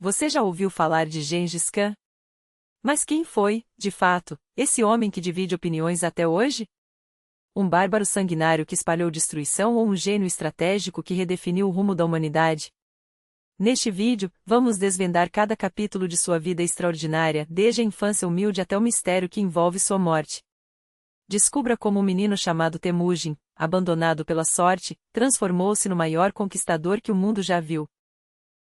Você já ouviu falar de Gengis Khan? Mas quem foi, de fato, esse homem que divide opiniões até hoje? Um bárbaro sanguinário que espalhou destruição ou um gênio estratégico que redefiniu o rumo da humanidade? Neste vídeo, vamos desvendar cada capítulo de sua vida extraordinária, desde a infância humilde até o mistério que envolve sua morte. Descubra como um menino chamado Temujin, abandonado pela sorte, transformou-se no maior conquistador que o mundo já viu.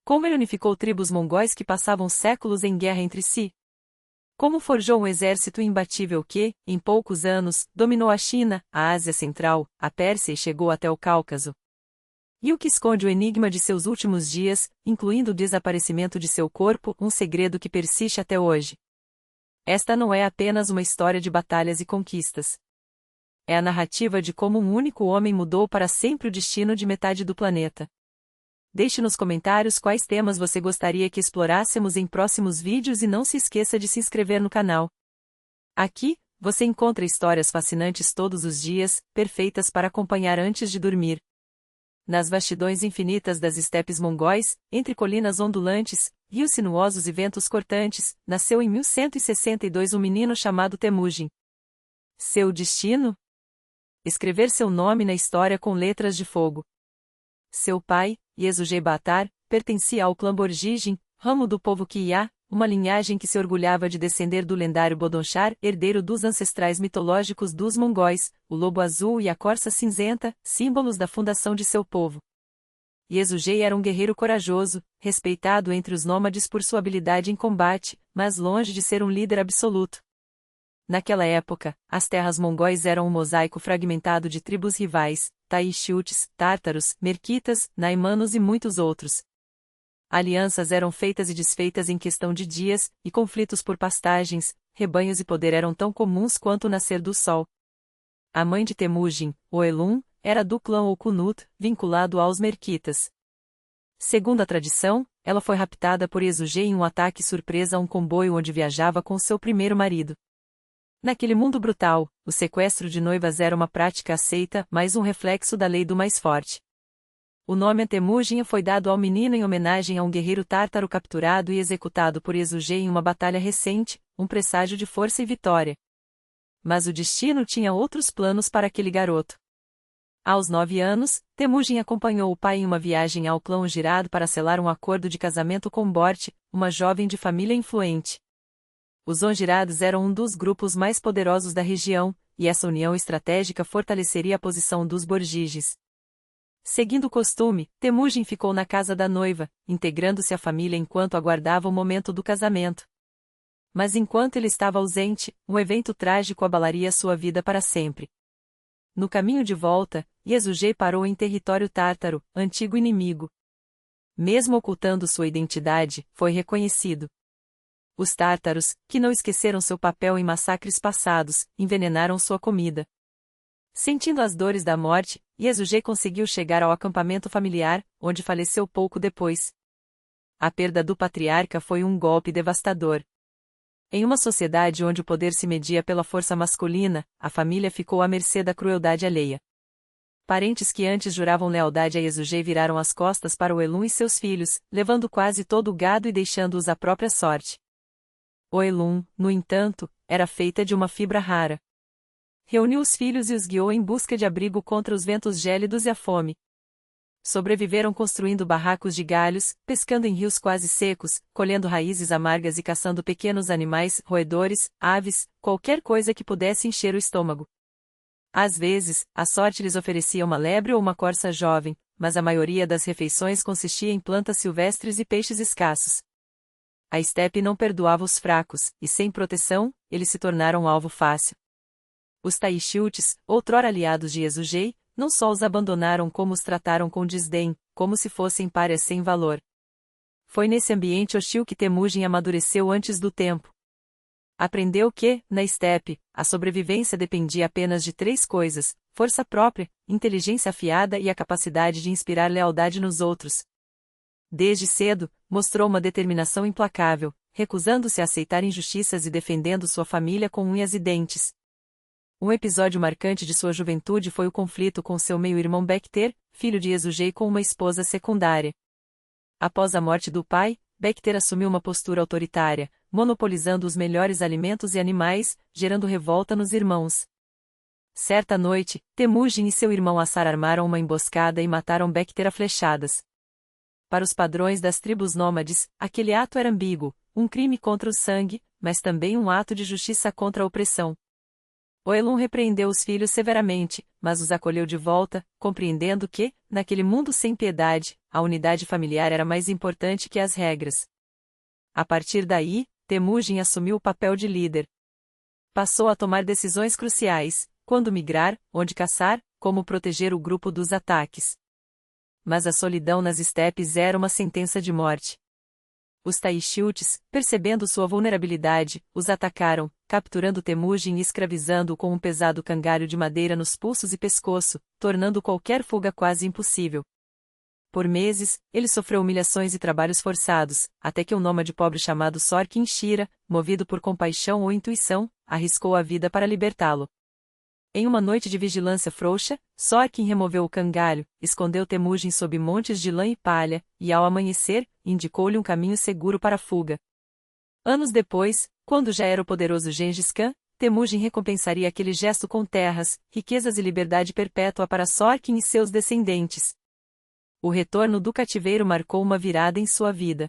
Como ele unificou tribos mongóis que passavam séculos em guerra entre si? Como forjou um exército imbatível que, em poucos anos, dominou a China, a Ásia Central, a Pérsia e chegou até o Cáucaso? E o que esconde o enigma de seus últimos dias, incluindo o desaparecimento de seu corpo, um segredo que persiste até hoje? Esta não é apenas uma história de batalhas e conquistas. É a narrativa de como um único homem mudou para sempre o destino de metade do planeta. Deixe nos comentários quais temas você gostaria que explorássemos em próximos vídeos e não se esqueça de se inscrever no canal. Aqui, você encontra histórias fascinantes todos os dias, perfeitas para acompanhar antes de dormir. Nas vastidões infinitas das estepes mongóis, entre colinas ondulantes, rios sinuosos e ventos cortantes, nasceu em 1162 um menino chamado Temujin. Seu destino? Escrever seu nome na história com letras de fogo. Seu pai, Yesugei-Baatar, pertencia ao clã Borjigin, ramo do povo Qiya, uma linhagem que se orgulhava de descender do lendário Bodonchar, herdeiro dos ancestrais mitológicos dos mongóis, o lobo azul e a corça cinzenta, símbolos da fundação de seu povo. Yesugei era um guerreiro corajoso, respeitado entre os nômades por sua habilidade em combate, mas longe de ser um líder absoluto. Naquela época, as terras mongóis eram um mosaico fragmentado de tribos rivais, Taixiltes, Tártaros, Merquitas, Naimanos e muitos outros. Alianças eram feitas e desfeitas em questão de dias, e conflitos por pastagens, rebanhos e poder eram tão comuns quanto o nascer do sol. A mãe de Temujin, Oelun, era do clã Okunut, vinculado aos Merquitas. Segundo a tradição, ela foi raptada por Yesugei em um ataque surpresa a um comboio onde viajava com seu primeiro marido. Naquele mundo brutal, o sequestro de noivas era uma prática aceita, mas um reflexo da lei do mais forte. O nome Temujin foi dado ao menino em homenagem a um guerreiro tártaro capturado e executado por Yesugei em uma batalha recente, um presságio de força e vitória. Mas o destino tinha outros planos para aquele garoto. Aos 9 anos, Temujin acompanhou o pai em uma viagem ao clã Ongirado para selar um acordo de casamento com Borte, uma jovem de família influente. Os Ongirados eram um dos grupos mais poderosos da região, e essa união estratégica fortaleceria a posição dos Borjiges. Seguindo o costume, Temujin ficou na casa da noiva, integrando-se à família enquanto aguardava o momento do casamento. Mas enquanto ele estava ausente, um evento trágico abalaria sua vida para sempre. No caminho de volta, Yesugei parou em território tártaro, antigo inimigo. Mesmo ocultando sua identidade, foi reconhecido. Os tártaros, que não esqueceram seu papel em massacres passados, envenenaram sua comida. Sentindo as dores da morte, Yesugei conseguiu chegar ao acampamento familiar, onde faleceu pouco depois. A perda do patriarca foi um golpe devastador. Em uma sociedade onde o poder se media pela força masculina, a família ficou à mercê da crueldade alheia. Parentes que antes juravam lealdade a Yesugei viraram as costas para Oelun e seus filhos, levando quase todo o gado e deixando-os à própria sorte. Oelun, no entanto, era feita de uma fibra rara. Reuniu os filhos e os guiou em busca de abrigo contra os ventos gélidos e a fome. Sobreviveram construindo barracos de galhos, pescando em rios quase secos, colhendo raízes amargas e caçando pequenos animais, roedores, aves, qualquer coisa que pudesse encher o estômago. Às vezes, a sorte lhes oferecia uma lebre ou uma corça jovem, mas a maioria das refeições consistia em plantas silvestres e peixes escassos. A estepe não perdoava os fracos, e sem proteção, eles se tornaram alvo fácil. Os Taixiltes, outrora aliados de Yesugei, não só os abandonaram como os trataram com desdém, como se fossem párias sem valor. Foi nesse ambiente hostil que Temujin amadureceu antes do tempo. Aprendeu que, na estepe, a sobrevivência dependia apenas de 3 coisas: força própria, inteligência afiada e a capacidade de inspirar lealdade nos outros. Desde cedo, mostrou uma determinação implacável, recusando-se a aceitar injustiças e defendendo sua família com unhas e dentes. Um episódio marcante de sua juventude foi o conflito com seu meio-irmão Bekter, filho de Yesugei com uma esposa secundária. Após a morte do pai, Becter assumiu uma postura autoritária, monopolizando os melhores alimentos e animais, gerando revolta nos irmãos. Certa noite, Temujin e seu irmão Assar armaram uma emboscada e mataram Becter a flechadas. Para os padrões das tribos nômades, aquele ato era ambíguo, um crime contra o sangue, mas também um ato de justiça contra a opressão. Oelum repreendeu os filhos severamente, mas os acolheu de volta, compreendendo que, naquele mundo sem piedade, a unidade familiar era mais importante que as regras. A partir daí, Temujin assumiu o papel de líder. Passou a tomar decisões cruciais, quando migrar, onde caçar, como proteger o grupo dos ataques. Mas a solidão nas estepes era uma sentença de morte. Os Taixiltes, percebendo sua vulnerabilidade, os atacaram, capturando Temujin e escravizando-o com um pesado cangalho de madeira nos pulsos e pescoço, tornando qualquer fuga quase impossível. Por meses, ele sofreu humilhações e trabalhos forçados, até que um nômade pobre chamado Sorkin Shira, movido por compaixão ou intuição, arriscou a vida para libertá-lo. Em uma noite de vigilância frouxa, Sorkin removeu o cangalho, escondeu Temujin sob montes de lã e palha, e ao amanhecer, indicou-lhe um caminho seguro para a fuga. Anos depois, quando já era o poderoso Gengis Khan, Temujin recompensaria aquele gesto com terras, riquezas e liberdade perpétua para Sorkin e seus descendentes. O retorno do cativeiro marcou uma virada em sua vida.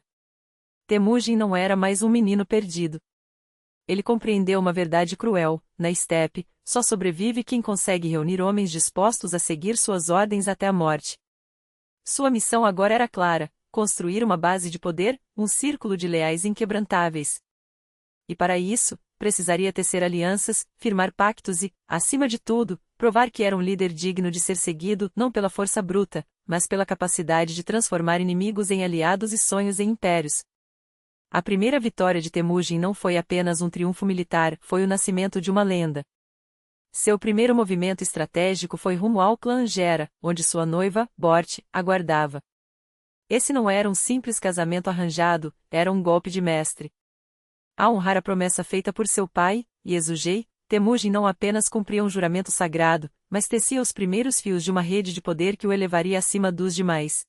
Temujin não era mais um menino perdido. Ele compreendeu uma verdade cruel: na estepe, só sobrevive quem consegue reunir homens dispostos a seguir suas ordens até a morte. Sua missão agora era clara: construir uma base de poder, um círculo de leais inquebrantáveis. E para isso, precisaria tecer alianças, firmar pactos e, acima de tudo, provar que era um líder digno de ser seguido não pela força bruta, mas pela capacidade de transformar inimigos em aliados e sonhos em impérios. A primeira vitória de Temujin não foi apenas um triunfo militar, foi o nascimento de uma lenda. Seu primeiro movimento estratégico foi rumo ao clã Angera, onde sua noiva, Bort, aguardava. Esse não era um simples casamento arranjado, era um golpe de mestre. Ao honrar a promessa feita por seu pai, Yesugei, Temujin não apenas cumpria um juramento sagrado, mas tecia os primeiros fios de uma rede de poder que o elevaria acima dos demais.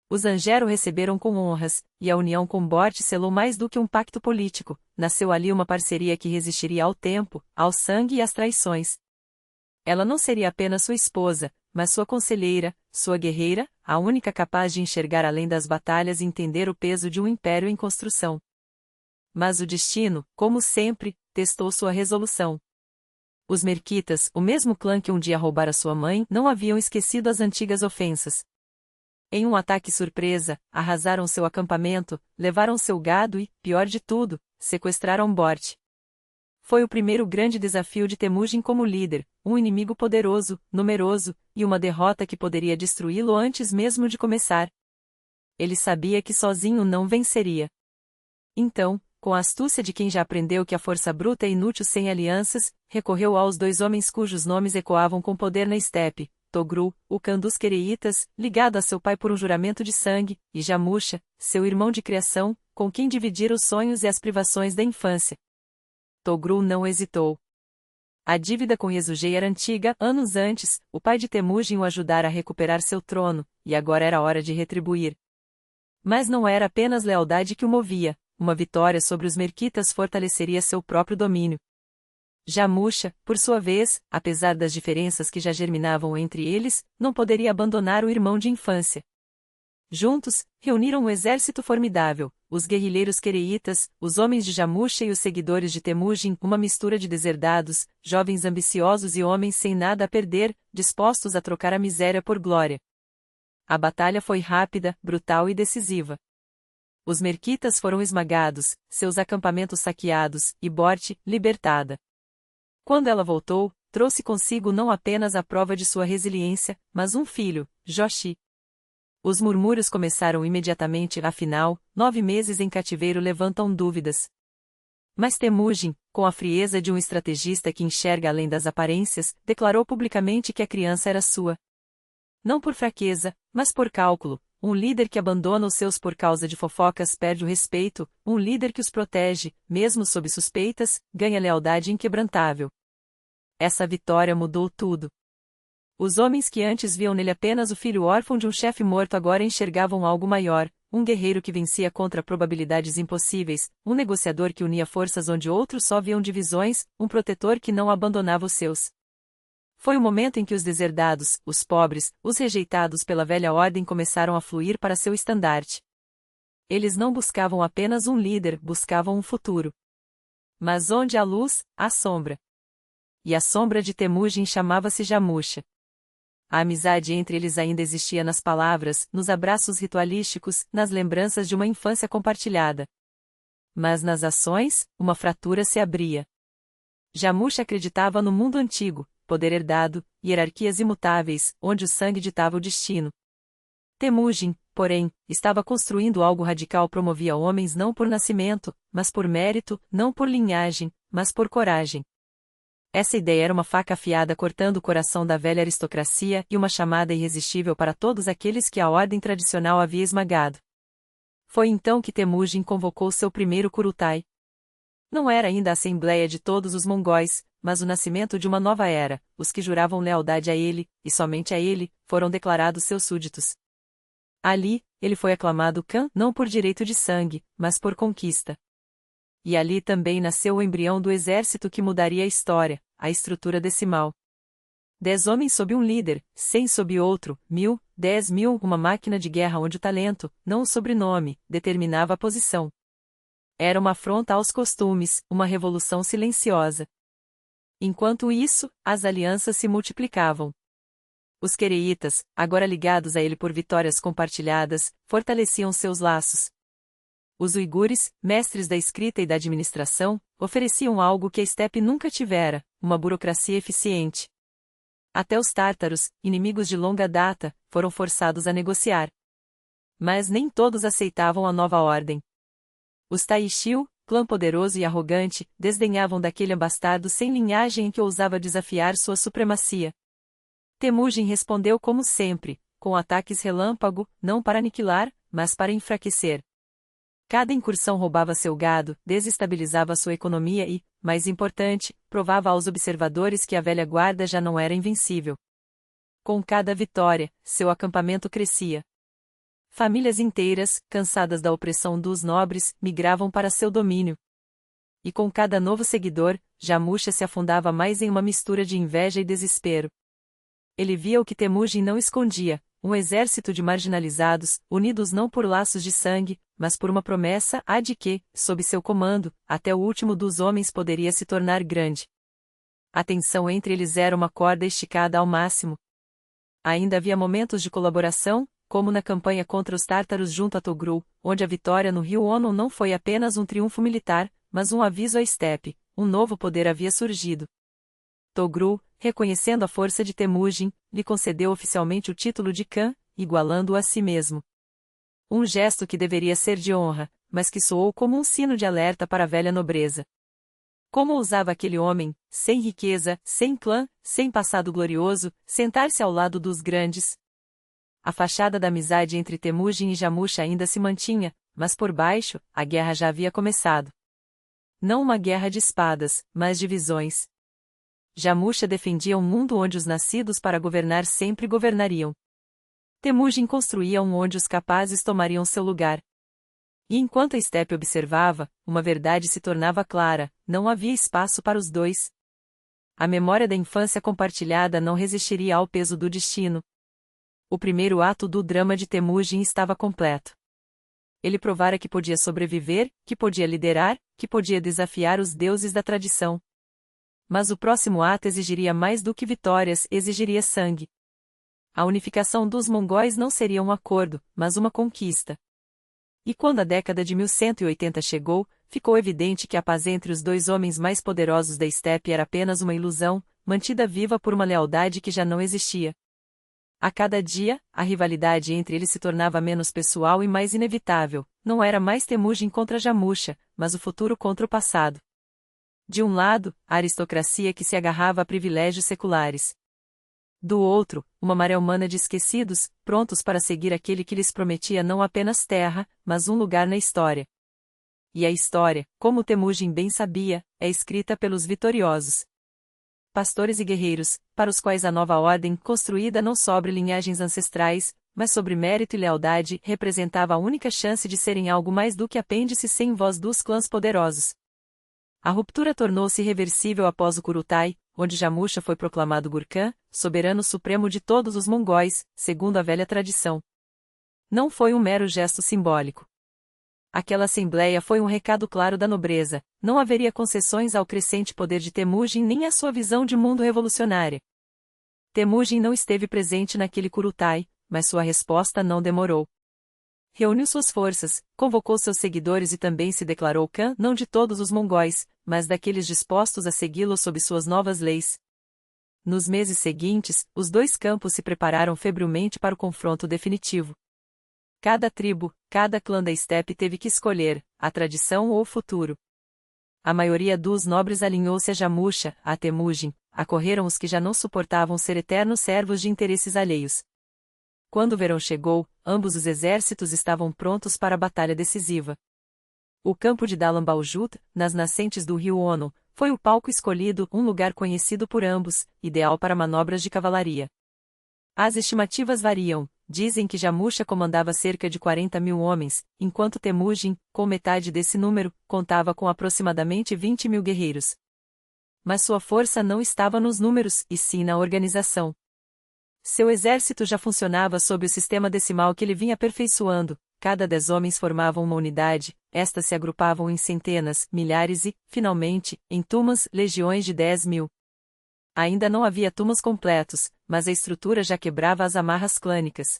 Os Angera o receberam com honras, e a união com Bort selou mais do que um pacto político, nasceu ali uma parceria que resistiria ao tempo, ao sangue e às traições. Ela não seria apenas sua esposa, mas sua conselheira, sua guerreira, a única capaz de enxergar além das batalhas e entender o peso de um império em construção. Mas o destino, como sempre, testou sua resolução. Os Merquitas, o mesmo clã que um dia roubara sua mãe, não haviam esquecido as antigas ofensas. Em um ataque surpresa, arrasaram seu acampamento, levaram seu gado e, pior de tudo, sequestraram Bort. Foi o primeiro grande desafio de Temujin como líder, um inimigo poderoso, numeroso, e uma derrota que poderia destruí-lo antes mesmo de começar. Ele sabia que sozinho não venceria. Então, com a astúcia de quem já aprendeu que a força bruta é inútil sem alianças, recorreu aos dois homens cujos nomes ecoavam com poder na estepe: Togru, o Khan dos Quereitas, ligado a seu pai por um juramento de sangue, e Jamusha, seu irmão de criação, com quem dividira os sonhos e as privações da infância. Togru não hesitou. A dívida com Yesugei era antiga, anos antes, o pai de Temujin o ajudara a recuperar seu trono, e agora era hora de retribuir. Mas não era apenas lealdade que o movia, uma vitória sobre os Merquitas fortaleceria seu próprio domínio. Jamusha, por sua vez, apesar das diferenças que já germinavam entre eles, não poderia abandonar o irmão de infância. Juntos, reuniram um exército formidável, os guerrilheiros quereitas, os homens de Jamusha e os seguidores de Temujin, uma mistura de deserdados, jovens ambiciosos e homens sem nada a perder, dispostos a trocar a miséria por glória. A batalha foi rápida, brutal e decisiva. Os Merquitas foram esmagados, seus acampamentos saqueados, e Bort, libertada. Quando ela voltou, trouxe consigo não apenas a prova de sua resiliência, mas um filho, Joshi. Os murmúrios começaram imediatamente, afinal, 9 meses em cativeiro levantam dúvidas. Mas Temujin, com a frieza de um estrategista que enxerga além das aparências, declarou publicamente que a criança era sua. Não por fraqueza, mas por cálculo. Um líder que abandona os seus por causa de fofocas perde o respeito, um líder que os protege, mesmo sob suspeitas, ganha lealdade inquebrantável. Essa vitória mudou tudo. Os homens que antes viam nele apenas o filho órfão de um chefe morto agora enxergavam algo maior, um guerreiro que vencia contra probabilidades impossíveis, um negociador que unia forças onde outros só viam divisões, um protetor que não abandonava os seus. Foi o momento em que os deserdados, os pobres, os rejeitados pela velha ordem começaram a fluir para seu estandarte. Eles não buscavam apenas um líder, buscavam um futuro. Mas onde há luz, há sombra. E a sombra de Temujin chamava-se Jamusha. A amizade entre eles ainda existia nas palavras, nos abraços ritualísticos, nas lembranças de uma infância compartilhada. Mas nas ações, uma fratura se abria. Jamusha acreditava no mundo antigo, poder herdado, hierarquias imutáveis, onde o sangue ditava o destino. Temujin, porém, estava construindo algo radical, promovia homens não por nascimento, mas por mérito, não por linhagem, mas por coragem. Essa ideia era uma faca afiada cortando o coração da velha aristocracia e uma chamada irresistível para todos aqueles que a ordem tradicional havia esmagado. Foi então que Temujin convocou seu primeiro Kurultai. Não era ainda a assembleia de todos os mongóis, mas o nascimento de uma nova era. Os que juravam lealdade a ele, e somente a ele, foram declarados seus súditos. Ali, ele foi aclamado Khan não por direito de sangue, mas por conquista. E ali também nasceu o embrião do exército que mudaria a história, a estrutura decimal. 10 homens sob um líder, 100 sob outro, 1000, 10.000, uma máquina de guerra onde o talento, não o sobrenome, determinava a posição. Era uma afronta aos costumes, uma revolução silenciosa. Enquanto isso, as alianças se multiplicavam. Os quereitas, agora ligados a ele por vitórias compartilhadas, fortaleciam seus laços. Os uigures, mestres da escrita e da administração, ofereciam algo que a estepe nunca tivera, uma burocracia eficiente. Até os tártaros, inimigos de longa data, foram forçados a negociar. Mas nem todos aceitavam a nova ordem. Os Taishiu, clã poderoso e arrogante, desdenhavam daquele bastardo sem linhagem em que ousava desafiar sua supremacia. Temujin respondeu como sempre, com ataques relâmpago, não para aniquilar, mas para enfraquecer. Cada incursão roubava seu gado, desestabilizava sua economia e, mais importante, provava aos observadores que a velha guarda já não era invencível. Com cada vitória, seu acampamento crescia. Famílias inteiras, cansadas da opressão dos nobres, migravam para seu domínio. E com cada novo seguidor, Jamusha se afundava mais em uma mistura de inveja e desespero. Ele via o que Temujin não escondia, um exército de marginalizados, unidos não por laços de sangue, mas por uma promessa de que, sob seu comando, até o último dos homens poderia se tornar grande. A tensão entre eles era uma corda esticada ao máximo. Ainda havia momentos de colaboração, como na campanha contra os tártaros junto a Togrul, onde a vitória no rio Ono não foi apenas um triunfo militar, mas um aviso à estepe, um novo poder havia surgido. Togrul, reconhecendo a força de Temujin, lhe concedeu oficialmente o título de Khan, igualando-o a si mesmo. Um gesto que deveria ser de honra, mas que soou como um sino de alerta para a velha nobreza. Como ousava aquele homem, sem riqueza, sem clã, sem passado glorioso, sentar-se ao lado dos grandes? A fachada da amizade entre Temujin e Jamusha ainda se mantinha, mas por baixo, a guerra já havia começado. Não uma guerra de espadas, mas de visões. Jamusha defendia um mundo onde os nascidos para governar sempre governariam. Temujin construía um onde os capazes tomariam seu lugar. E enquanto a estepe observava, uma verdade se tornava clara, não havia espaço para os dois. A memória da infância compartilhada não resistiria ao peso do destino. O primeiro ato do drama de Temujin estava completo. Ele provara que podia sobreviver, que podia liderar, que podia desafiar os deuses da tradição. Mas o próximo ato exigiria mais do que vitórias, exigiria sangue. A unificação dos mongóis não seria um acordo, mas uma conquista. E quando a década de 1180 chegou, ficou evidente que a paz entre os dois homens mais poderosos da estepe era apenas uma ilusão, mantida viva por uma lealdade que já não existia. A cada dia, a rivalidade entre eles se tornava menos pessoal e mais inevitável, não era mais Temujin contra Jamusha, mas o futuro contra o passado. De um lado, a aristocracia que se agarrava a privilégios seculares. Do outro, uma maré humana de esquecidos, prontos para seguir aquele que lhes prometia não apenas terra, mas um lugar na história. E a história, como Temujin bem sabia, é escrita pelos vitoriosos. pastores e guerreiros, para os quais a nova ordem, construída não sobre linhagens ancestrais, mas sobre mérito e lealdade, representava a única chance de serem algo mais do que apêndice sem voz dos clãs poderosos. A ruptura tornou-se irreversível após o Kurutai, onde Jamusha foi proclamado Gurkhan, soberano supremo de todos os mongóis, segundo a velha tradição. Não foi um mero gesto simbólico. Aquela assembleia foi um recado claro da nobreza, não haveria concessões ao crescente poder de Temujin nem à sua visão de mundo revolucionária. Temujin não esteve presente naquele Kurutai, mas sua resposta não demorou. Reuniu suas forças, convocou seus seguidores e também se declarou Khan não de todos os mongóis, mas daqueles dispostos a segui-lo sob suas novas leis. Nos meses seguintes, os dois campos se prepararam febrilmente para o confronto definitivo. Cada tribo, cada clã da estepe teve que escolher, a tradição ou o futuro. A maioria dos nobres alinhou-se a Jamusha, a Temujin, acorreram os que já não suportavam ser eternos servos de interesses alheios. Quando o verão chegou, ambos os exércitos estavam prontos para a batalha decisiva. O campo de Dalambaljut, nas nascentes do rio Ono, foi o palco escolhido, um lugar conhecido por ambos, ideal para manobras de cavalaria. As estimativas variam. Dizem que Jamusha comandava cerca de 40.000 homens, enquanto Temujin, com metade desse número, contava com aproximadamente 20.000 guerreiros. Mas sua força não estava nos números, e sim na organização. Seu exército já funcionava sob o sistema decimal que ele vinha aperfeiçoando, cada 10 homens formavam uma unidade, estas se agrupavam em centenas, milhares e, finalmente, em tumas, legiões de 10.000. Ainda não havia tumas completos, mas a estrutura já quebrava as amarras clânicas.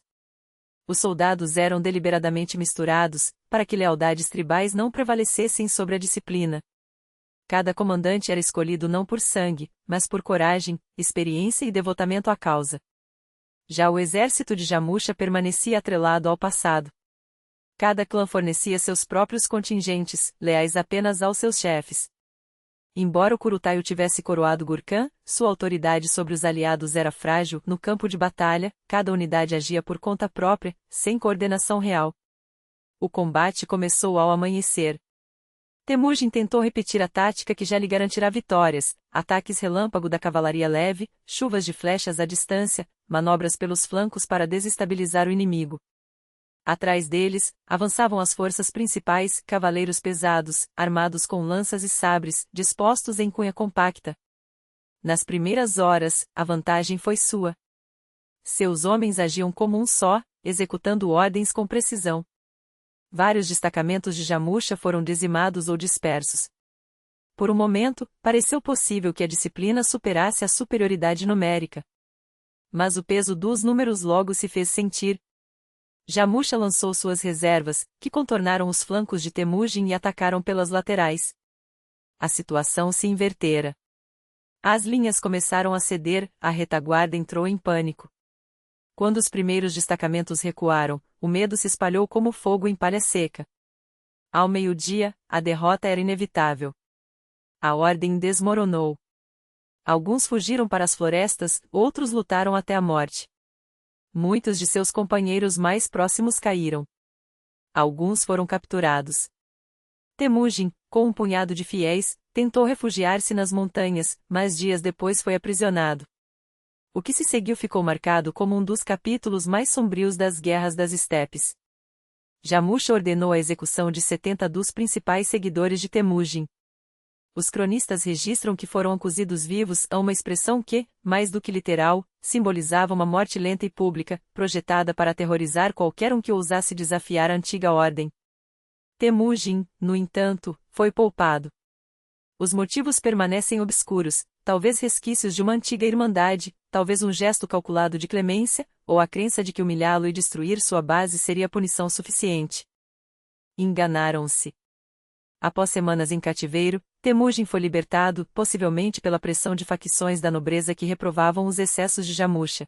Os soldados eram deliberadamente misturados, para que lealdades tribais não prevalecessem sobre a disciplina. Cada comandante era escolhido não por sangue, mas por coragem, experiência e devotamento à causa. Já o exército de Jamusha permanecia atrelado ao passado. Cada clã fornecia seus próprios contingentes, leais apenas aos seus chefes. Embora o Kurutai o tivesse coroado Gurkhan, sua autoridade sobre os aliados era frágil. No campo de batalha, cada unidade agia por conta própria, sem coordenação real. O combate começou ao amanhecer. Temujin tentou repetir a tática que já lhe garantirá vitórias: ataques relâmpago da cavalaria leve, chuvas de flechas à distância, manobras pelos flancos para desestabilizar o inimigo. Atrás deles, avançavam as forças principais, cavaleiros pesados, armados com lanças e sabres, dispostos em cunha compacta. Nas primeiras horas, a vantagem foi sua. Seus homens agiam como um só, executando ordens com precisão. Vários destacamentos de Jamusha foram dizimados ou dispersos. Por um momento, pareceu possível que a disciplina superasse a superioridade numérica. Mas o peso dos números logo se fez sentir. Jamusha lançou suas reservas, que contornaram os flancos de Temujin e atacaram pelas laterais. A situação se invertera. As linhas começaram a ceder, a retaguarda entrou em pânico. Quando os primeiros destacamentos recuaram, o medo se espalhou como fogo em palha seca. Ao meio-dia, a derrota era inevitável. A ordem desmoronou. Alguns fugiram para as florestas, outros lutaram até a morte. Muitos de seus companheiros mais próximos caíram. Alguns foram capturados. Temujin, com um punhado de fiéis, tentou refugiar-se nas montanhas, mas dias depois foi aprisionado. O que se seguiu ficou marcado como um dos capítulos mais sombrios das guerras das estepes. Jamusha ordenou a execução de 70 dos principais seguidores de Temujin. Os cronistas registram que foram cozidos vivos a uma expressão que, mais do que literal, simbolizava uma morte lenta e pública, projetada para aterrorizar qualquer um que ousasse desafiar a antiga ordem. Temujin, no entanto, foi poupado. Os motivos permanecem obscuros, talvez resquícios de uma antiga irmandade, talvez um gesto calculado de clemência, ou a crença de que humilhá-lo e destruir sua base seria punição suficiente. Enganaram-se. Após semanas em cativeiro, Temujin foi libertado, possivelmente pela pressão de facções da nobreza que reprovavam os excessos de Jamusha.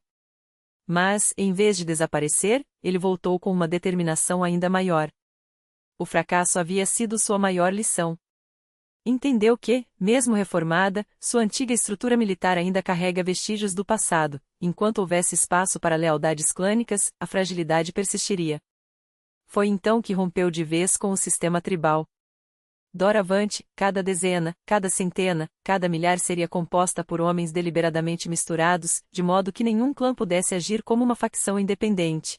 Mas, em vez de desaparecer, ele voltou com uma determinação ainda maior. O fracasso havia sido sua maior lição. Entendeu que, mesmo reformada, sua antiga estrutura militar ainda carrega vestígios do passado. Enquanto houvesse espaço para lealdades clânicas, a fragilidade persistiria. Foi então que rompeu de vez com o sistema tribal. Doravante, cada dezena, cada centena, cada milhar seria composta por homens deliberadamente misturados, de modo que nenhum clã pudesse agir como uma facção independente.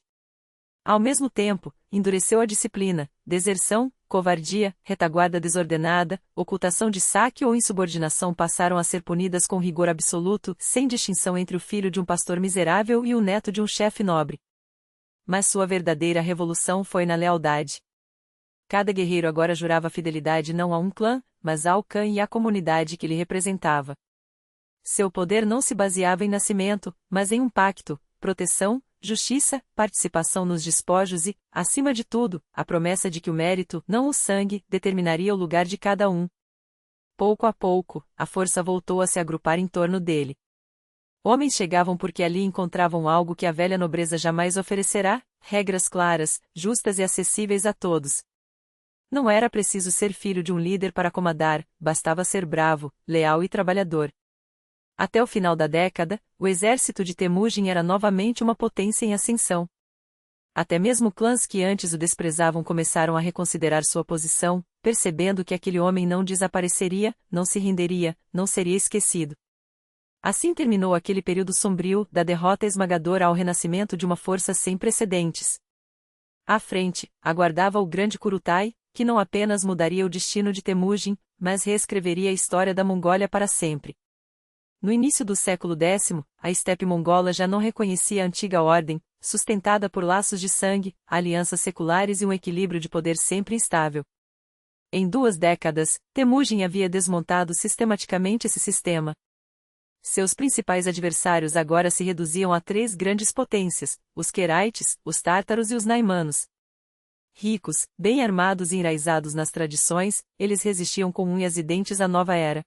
Ao mesmo tempo, endureceu a disciplina, deserção, covardia, retaguarda desordenada, ocultação de saque ou insubordinação passaram a ser punidas com rigor absoluto, sem distinção entre o filho de um pastor miserável e o neto de um chefe nobre. Mas sua verdadeira revolução foi na lealdade. Cada guerreiro agora jurava fidelidade não a um clã, mas ao clã e à comunidade que lhe representava. Seu poder não se baseava em nascimento, mas em um pacto, proteção, justiça, participação nos despojos e, acima de tudo, a promessa de que o mérito, não o sangue, determinaria o lugar de cada um. Pouco a pouco, a força voltou a se agrupar em torno dele. Homens chegavam porque ali encontravam algo que a velha nobreza jamais oferecerá: regras claras, justas e acessíveis a todos. Não era preciso ser filho de um líder para comandar, bastava ser bravo, leal e trabalhador. Até o final da década, o exército de Temujin era novamente uma potência em ascensão. Até mesmo clãs que antes o desprezavam começaram a reconsiderar sua posição, percebendo que aquele homem não desapareceria, não se renderia, não seria esquecido. Assim terminou aquele período sombrio, da derrota esmagadora ao renascimento de uma força sem precedentes. À frente, aguardava o grande Kurutai, que não apenas mudaria o destino de Temujin, mas reescreveria a história da Mongólia para sempre. No início do século X, a estepe mongola já não reconhecia a antiga ordem, sustentada por laços de sangue, alianças seculares e um equilíbrio de poder sempre instável. Em 2 décadas, Temujin havia desmontado sistematicamente esse sistema. Seus principais adversários agora se reduziam a 3 grandes potências: os Queraites, os Tártaros e os Naimanos. Ricos, bem armados e enraizados nas tradições, eles resistiam com unhas e dentes à nova era.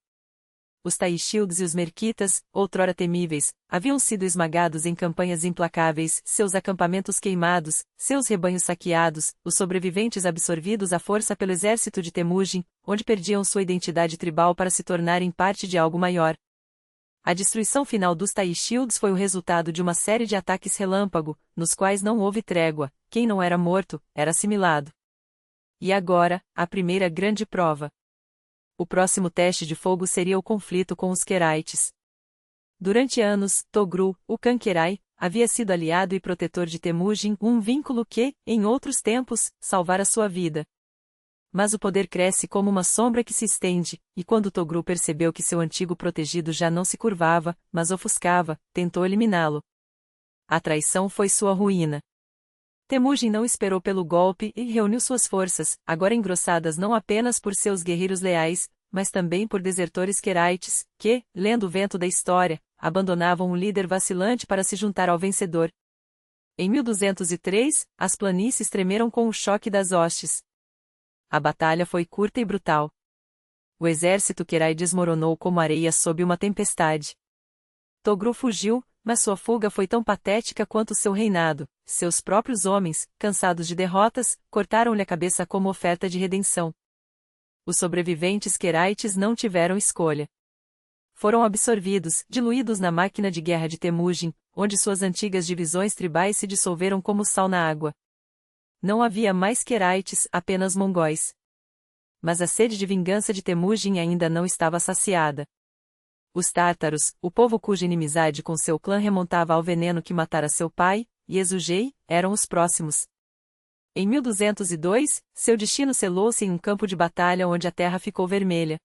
Os Taishilds e os Merquitas, outrora temíveis, haviam sido esmagados em campanhas implacáveis, seus acampamentos queimados, seus rebanhos saqueados, os sobreviventes absorvidos à força pelo exército de Temujin, onde perdiam sua identidade tribal para se tornarem parte de algo maior. A destruição final dos Taishilds foi o resultado de uma série de ataques relâmpago, nos quais não houve trégua: quem não era morto, era assimilado. E agora, a primeira grande prova. O próximo teste de fogo seria o conflito com os Queraites. Durante anos, Togru, o clã Querai, havia sido aliado e protetor de Temujin, um vínculo que, em outros tempos, salvara sua vida. Mas o poder cresce como uma sombra que se estende, e quando Togru percebeu que seu antigo protegido já não se curvava, mas ofuscava, tentou eliminá-lo. A traição foi sua ruína. Temujin não esperou pelo golpe e reuniu suas forças, agora engrossadas não apenas por seus guerreiros leais, mas também por desertores Queraites, que, lendo o vento da história, abandonavam um líder vacilante para se juntar ao vencedor. Em 1203, as planícies tremeram com o choque das hostes. A batalha foi curta e brutal. O exército Querai desmoronou como areia sob uma tempestade. Togru fugiu, mas sua fuga foi tão patética quanto seu reinado. Seus próprios homens, cansados de derrotas, cortaram-lhe a cabeça como oferta de redenção. Os sobreviventes Queraites não tiveram escolha. Foram absorvidos, diluídos na máquina de guerra de Temujin, onde suas antigas divisões tribais se dissolveram como sal na água. Não havia mais Queraites, apenas mongóis. Mas a sede de vingança de Temujin ainda não estava saciada. Os Tártaros, o povo cuja inimizade com seu clã remontava ao veneno que matara seu pai, Yezugei, eram os próximos. Em 1202, seu destino selou-se em um campo de batalha onde a terra ficou vermelha.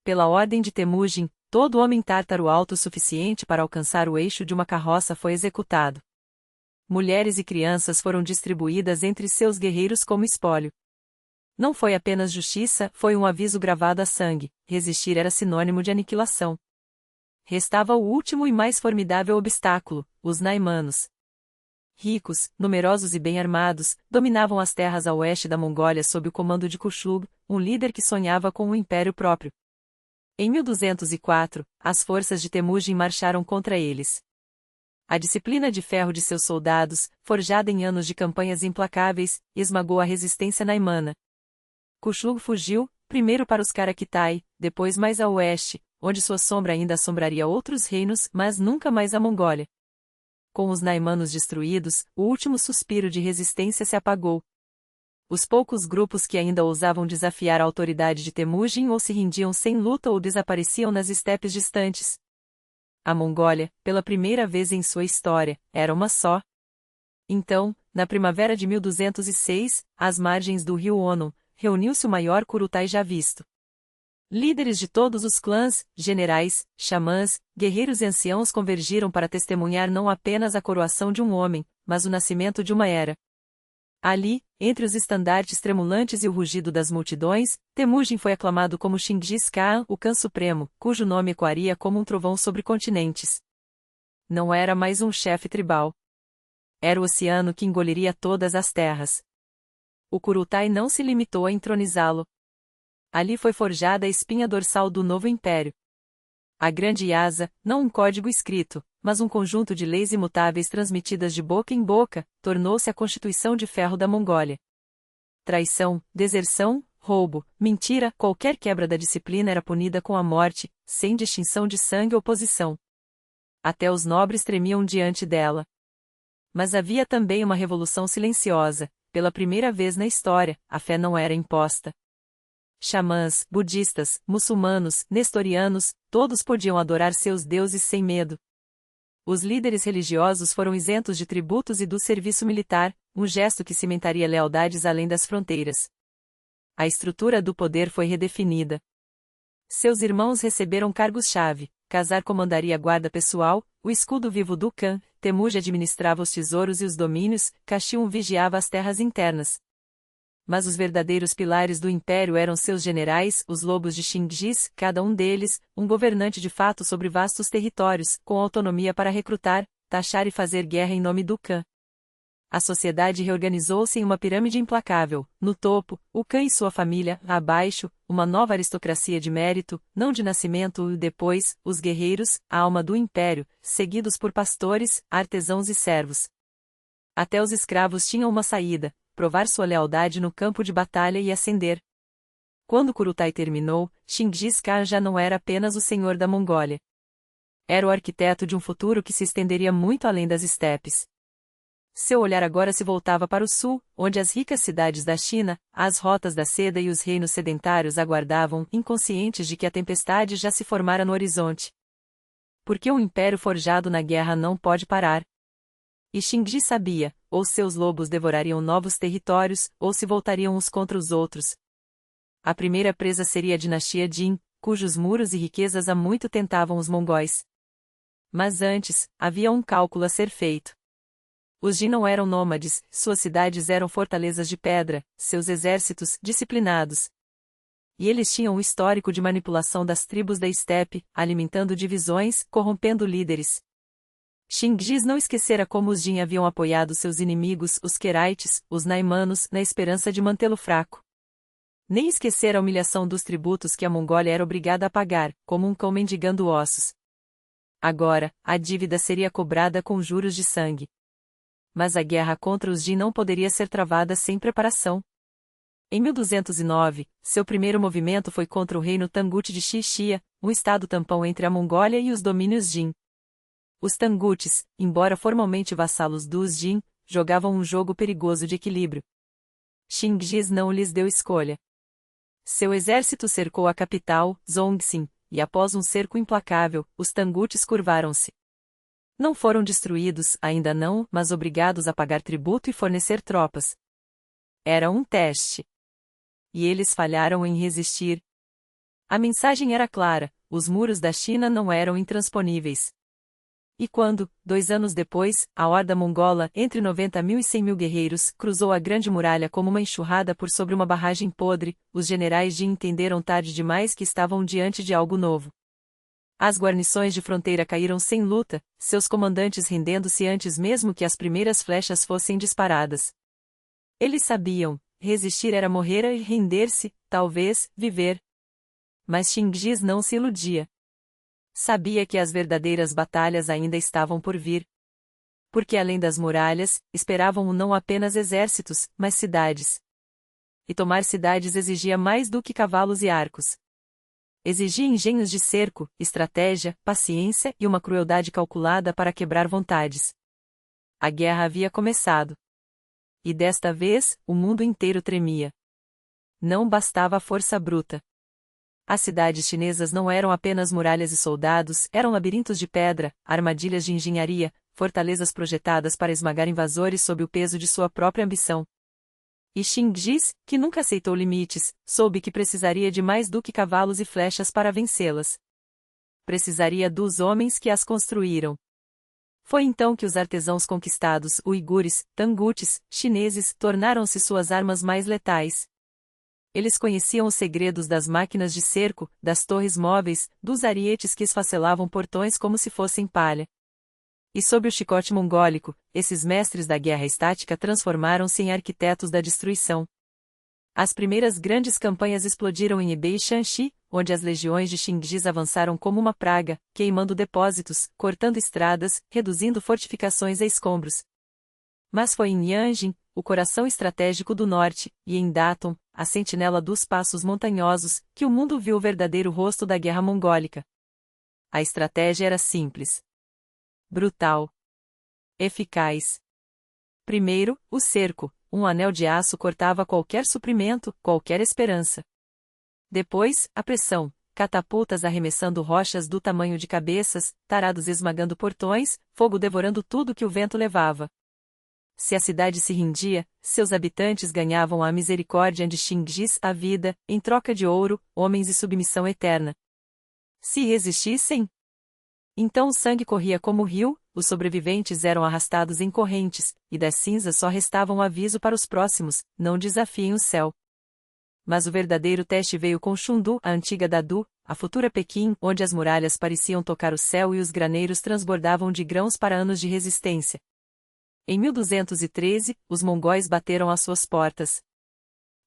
Pela ordem de Temujin, todo homem tártaro autossuficiente para alcançar o eixo de uma carroça foi executado. Mulheres e crianças foram distribuídas entre seus guerreiros como espólio. Não foi apenas justiça, foi um aviso gravado a sangue: resistir era sinônimo de aniquilação. Restava o último e mais formidável obstáculo: os Naimanos. Ricos, numerosos e bem armados, dominavam as terras a oeste da Mongólia sob o comando de Kuchlug, um líder que sonhava com um império próprio. Em 1204, as forças de Temujin marcharam contra eles. A disciplina de ferro de seus soldados, forjada em anos de campanhas implacáveis, esmagou a resistência naimana. Kuchlug fugiu, primeiro para os Karakitai, depois mais a oeste, onde sua sombra ainda assombraria outros reinos, mas nunca mais a Mongólia. Com os naimanos destruídos, o último suspiro de resistência se apagou. Os poucos grupos que ainda ousavam desafiar a autoridade de Temujin ou se rendiam sem luta ou desapareciam nas estepes distantes. A Mongólia, pela primeira vez em sua história, era uma só. Então, na primavera de 1206, às margens do rio Onon, reuniu-se o maior Kurutai já visto. Líderes de todos os clãs, generais, xamãs, guerreiros e anciãos convergiram para testemunhar não apenas a coroação de um homem, mas o nascimento de uma era. Ali, entre os estandartes tremulantes e o rugido das multidões, Temujin foi aclamado como Chingis Khan, o Khan Supremo, cujo nome ecoaria como um trovão sobre continentes. Não era mais um chefe tribal. Era o oceano que engoliria todas as terras. O Kurutai não se limitou a entronizá-lo. Ali foi forjada a espinha dorsal do novo império. A grande Yasa, não um código escrito, mas um conjunto de leis imutáveis transmitidas de boca em boca, tornou-se a Constituição de Ferro da Mongólia. Traição, deserção, roubo, mentira, qualquer quebra da disciplina era punida com a morte, sem distinção de sangue ou posição. Até os nobres tremiam diante dela. Mas havia também uma revolução silenciosa. Pela primeira vez na história, a fé não era imposta. Xamãs, budistas, muçulmanos, nestorianos, todos podiam adorar seus deuses sem medo. Os líderes religiosos foram isentos de tributos e do serviço militar, um gesto que cimentaria lealdades além das fronteiras. A estrutura do poder foi redefinida. Seus irmãos receberam cargos-chave. Khazar comandaria a guarda pessoal, o escudo vivo do Khan, Temujin administrava os tesouros e os domínios, Kashium vigiava as terras internas. Mas os verdadeiros pilares do império eram seus generais, os lobos de Chingis, cada um deles, um governante de fato sobre vastos territórios, com autonomia para recrutar, taxar e fazer guerra em nome do Khan. A sociedade reorganizou-se em uma pirâmide implacável. No topo, o Khan e sua família; abaixo, uma nova aristocracia de mérito, não de nascimento; e depois, os guerreiros, a alma do império, seguidos por pastores, artesãos e servos. Até os escravos tinham uma saída: provar sua lealdade no campo de batalha e ascender. Quando Kurutai terminou, Chingis Khan já não era apenas o senhor da Mongólia. Era o arquiteto de um futuro que se estenderia muito além das estepes. Seu olhar agora se voltava para o sul, onde as ricas cidades da China, as rotas da seda e os reinos sedentários aguardavam, inconscientes de que a tempestade já se formara no horizonte. Porque um império forjado na guerra não pode parar. E Xingji sabia, ou seus lobos devorariam novos territórios, ou se voltariam uns contra os outros. A primeira presa seria a dinastia Jin, cujos muros e riquezas há muito tentavam os mongóis. Mas antes, havia um cálculo a ser feito. Os Jin não eram nômades, suas cidades eram fortalezas de pedra, seus exércitos, disciplinados. E eles tinham um histórico de manipulação das tribos da estepe, alimentando divisões, corrompendo líderes. Chingis não esquecera como os Jin haviam apoiado seus inimigos, os Keraites, os Naimanos, na esperança de mantê-lo fraco. Nem esquecera a humilhação dos tributos que a Mongólia era obrigada a pagar, como um cão mendigando ossos. Agora, a dívida seria cobrada com juros de sangue. Mas a guerra contra os Jin não poderia ser travada sem preparação. Em 1209, seu primeiro movimento foi contra o reino Tangut de Xixia, um estado tampão entre a Mongólia e os domínios Jin. Os Tanguts, embora formalmente vassalos dos Jin, jogavam um jogo perigoso de equilíbrio. Chingis não lhes deu escolha. Seu exército cercou a capital, Zongsin, e após um cerco implacável, os Tanguts curvaram-se. Não foram destruídos, ainda não, mas obrigados a pagar tributo e fornecer tropas. Era um teste. E eles falharam em resistir. A mensagem era clara: os muros da China não eram intransponíveis. E quando, 2 anos depois, a horda mongola, entre 90.000 e 100.000 guerreiros, cruzou a Grande Muralha como uma enxurrada por sobre uma barragem podre, os generais Jin entenderam tarde demais que estavam diante de algo novo. As guarnições de fronteira caíram sem luta, seus comandantes rendendo-se antes mesmo que as primeiras flechas fossem disparadas. Eles sabiam, resistir era morrer e render-se, talvez, viver. Mas Chingis não se iludia. Sabia que as verdadeiras batalhas ainda estavam por vir. Porque além das muralhas, esperavam não apenas exércitos, mas cidades. E tomar cidades exigia mais do que cavalos e arcos. Exigia engenhos de cerco, estratégia, paciência e uma crueldade calculada para quebrar vontades. A guerra havia começado. E desta vez, o mundo inteiro tremia. Não bastava a força bruta. As cidades chinesas não eram apenas muralhas e soldados, eram labirintos de pedra, armadilhas de engenharia, fortalezas projetadas para esmagar invasores sob o peso de sua própria ambição. E Chinggis, que nunca aceitou limites, soube que precisaria de mais do que cavalos e flechas para vencê-las. Precisaria dos homens que as construíram. Foi então que os artesãos conquistados, uigures, tangutes, chineses, tornaram-se suas armas mais letais. Eles conheciam os segredos das máquinas de cerco, das torres móveis, dos arietes que esfacelavam portões como se fossem palha. E sob o chicote mongólico, esses mestres da guerra estática transformaram-se em arquitetos da destruição. As primeiras grandes campanhas explodiram em Hebei e Shanxi, onde as legiões de Chinggis avançaram como uma praga, queimando depósitos, cortando estradas, reduzindo fortificações a escombros. Mas foi em Yanjin, o coração estratégico do norte, e em Datong, a sentinela dos passos montanhosos, que o mundo viu o verdadeiro rosto da guerra mongólica. A estratégia era simples. Brutal. Eficaz. Primeiro, o cerco. Um anel de aço cortava qualquer suprimento, qualquer esperança. Depois, a pressão. Catapultas arremessando rochas do tamanho de cabeças, tarados esmagando portões, fogo devorando tudo que o vento levava. Se a cidade se rendia, seus habitantes ganhavam a misericórdia de Chinggis, a vida, em troca de ouro, homens e submissão eterna. Se resistissem, então o sangue corria como rio, os sobreviventes eram arrastados em correntes, e das cinzas só restava um aviso para os próximos: não desafiem o céu. Mas o verdadeiro teste veio com Chengdu, a antiga Dadu, a futura Pequim, onde as muralhas pareciam tocar o céu e os graneiros transbordavam de grãos para anos de resistência. Em 1213, os mongóis bateram às suas portas.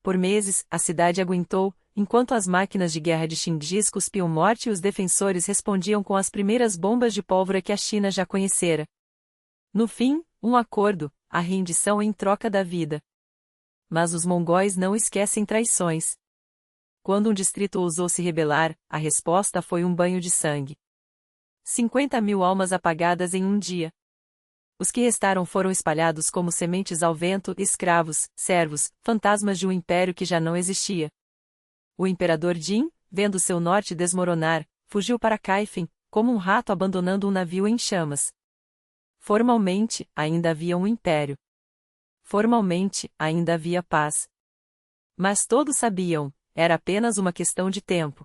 Por meses, a cidade aguentou, enquanto as máquinas de guerra de Chinggis cuspiam morte e os defensores respondiam com as primeiras bombas de pólvora que a China já conhecera. No fim, um acordo, a rendição em troca da vida. Mas os mongóis não esquecem traições. Quando um distrito ousou se rebelar, a resposta foi um banho de sangue. 50.000 almas apagadas em um dia. Os que restaram foram espalhados como sementes ao vento, escravos, servos, fantasmas de um império que já não existia. O imperador Jin, vendo seu norte desmoronar, fugiu para Kaifeng, como um rato abandonando um navio em chamas. Formalmente, ainda havia um império. Formalmente, ainda havia paz. Mas todos sabiam, era apenas uma questão de tempo.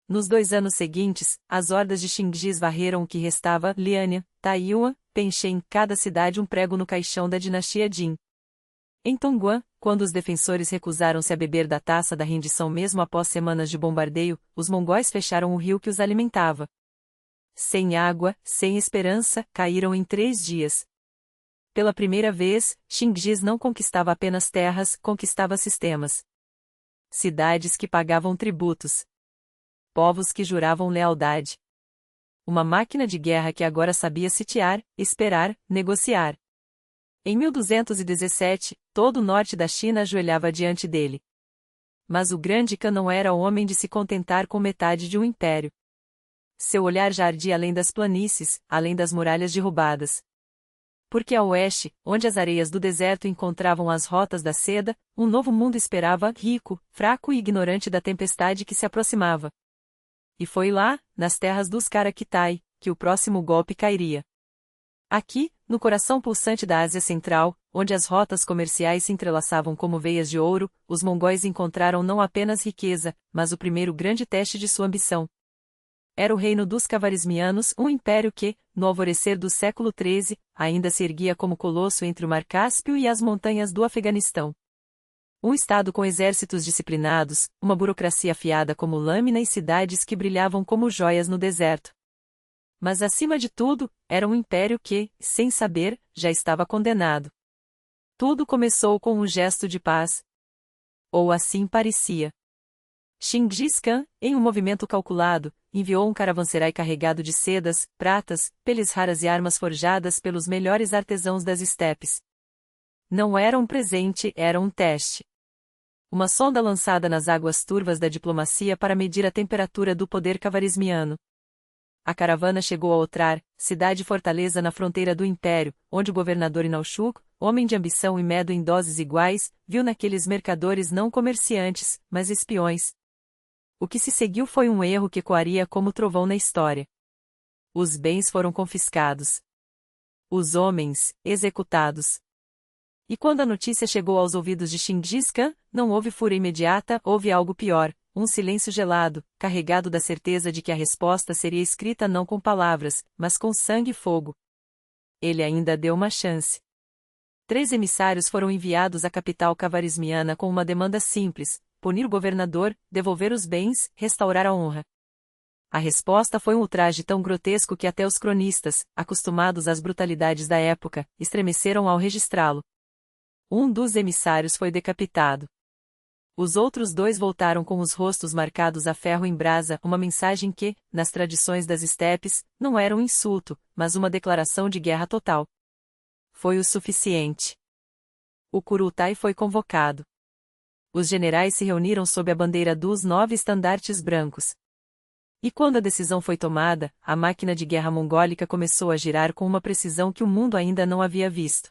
Nos 2 anos seguintes, as hordas de Chinggis varreram o que restava, Lianya, Taiyuan, Penshen, cada cidade um prego no caixão da dinastia Jin. Em Tongguan, quando os defensores recusaram-se a beber da taça da rendição mesmo após semanas de bombardeio, os mongóis fecharam o rio que os alimentava. Sem água, sem esperança, caíram em 3 dias. Pela primeira vez, Chinggis não conquistava apenas terras, conquistava sistemas. Cidades que pagavam tributos. Povos que juravam lealdade. Uma máquina de guerra que agora sabia sitiar, esperar, negociar. Em 1217, todo o norte da China ajoelhava diante dele. Mas o grande Khan não era homem de se contentar com metade de um império. Seu olhar já ardia além das planícies, além das muralhas derrubadas. Porque a oeste, onde as areias do deserto encontravam as rotas da seda, um novo mundo esperava, rico, fraco e ignorante da tempestade que se aproximava. E foi lá, nas terras dos Karakitai, que o próximo golpe cairia. Aqui, no coração pulsante da Ásia Central, onde as rotas comerciais se entrelaçavam como veias de ouro, os mongóis encontraram não apenas riqueza, mas o primeiro grande teste de sua ambição. Era o reino dos Khavarismianos, um império que, no alvorecer do século XIII, ainda se erguia como colosso entre o Mar Cáspio e as montanhas do Afeganistão. Um estado com exércitos disciplinados, uma burocracia afiada como lâmina e cidades que brilhavam como joias no deserto. Mas acima de tudo, era um império que, sem saber, já estava condenado. Tudo começou com um gesto de paz. Ou assim parecia. Chinggis Khan, em um movimento calculado, enviou um caravanserai carregado de sedas, pratas, peles raras e armas forjadas pelos melhores artesãos das estepes. Não era um presente, era um teste. Uma sonda lançada nas águas turvas da diplomacia para medir a temperatura do poder khavarismiano. a caravana chegou a Otrar, cidade-fortaleza na fronteira do império, onde o governador Inaushuk, homem de ambição e medo em doses iguais, viu naqueles mercadores não comerciantes, mas espiões. O que se seguiu foi um erro que ecoaria como trovão na história. Os bens foram confiscados. Os homens, executados. E quando a notícia chegou aos ouvidos de Chingis Khan, não houve fúria imediata, houve algo pior, um silêncio gelado, carregado da certeza de que a resposta seria escrita não com palavras, mas com sangue e fogo. Ele ainda deu uma chance. 3 emissários foram enviados à capital cavarismiana com uma demanda simples: punir o governador, devolver os bens, restaurar a honra. A resposta foi um ultraje tão grotesco que até os cronistas, acostumados às brutalidades da época, estremeceram ao registrá-lo. Um dos emissários foi decapitado. Os outros 2 voltaram com os rostos marcados a ferro em brasa, uma mensagem que, nas tradições das estepes, não era um insulto, mas uma declaração de guerra total. Foi o suficiente. O Kurultai foi convocado. Os generais se reuniram sob a bandeira dos 9 estandartes brancos. E quando a decisão foi tomada, a máquina de guerra mongólica começou a girar com uma precisão que o mundo ainda não havia visto.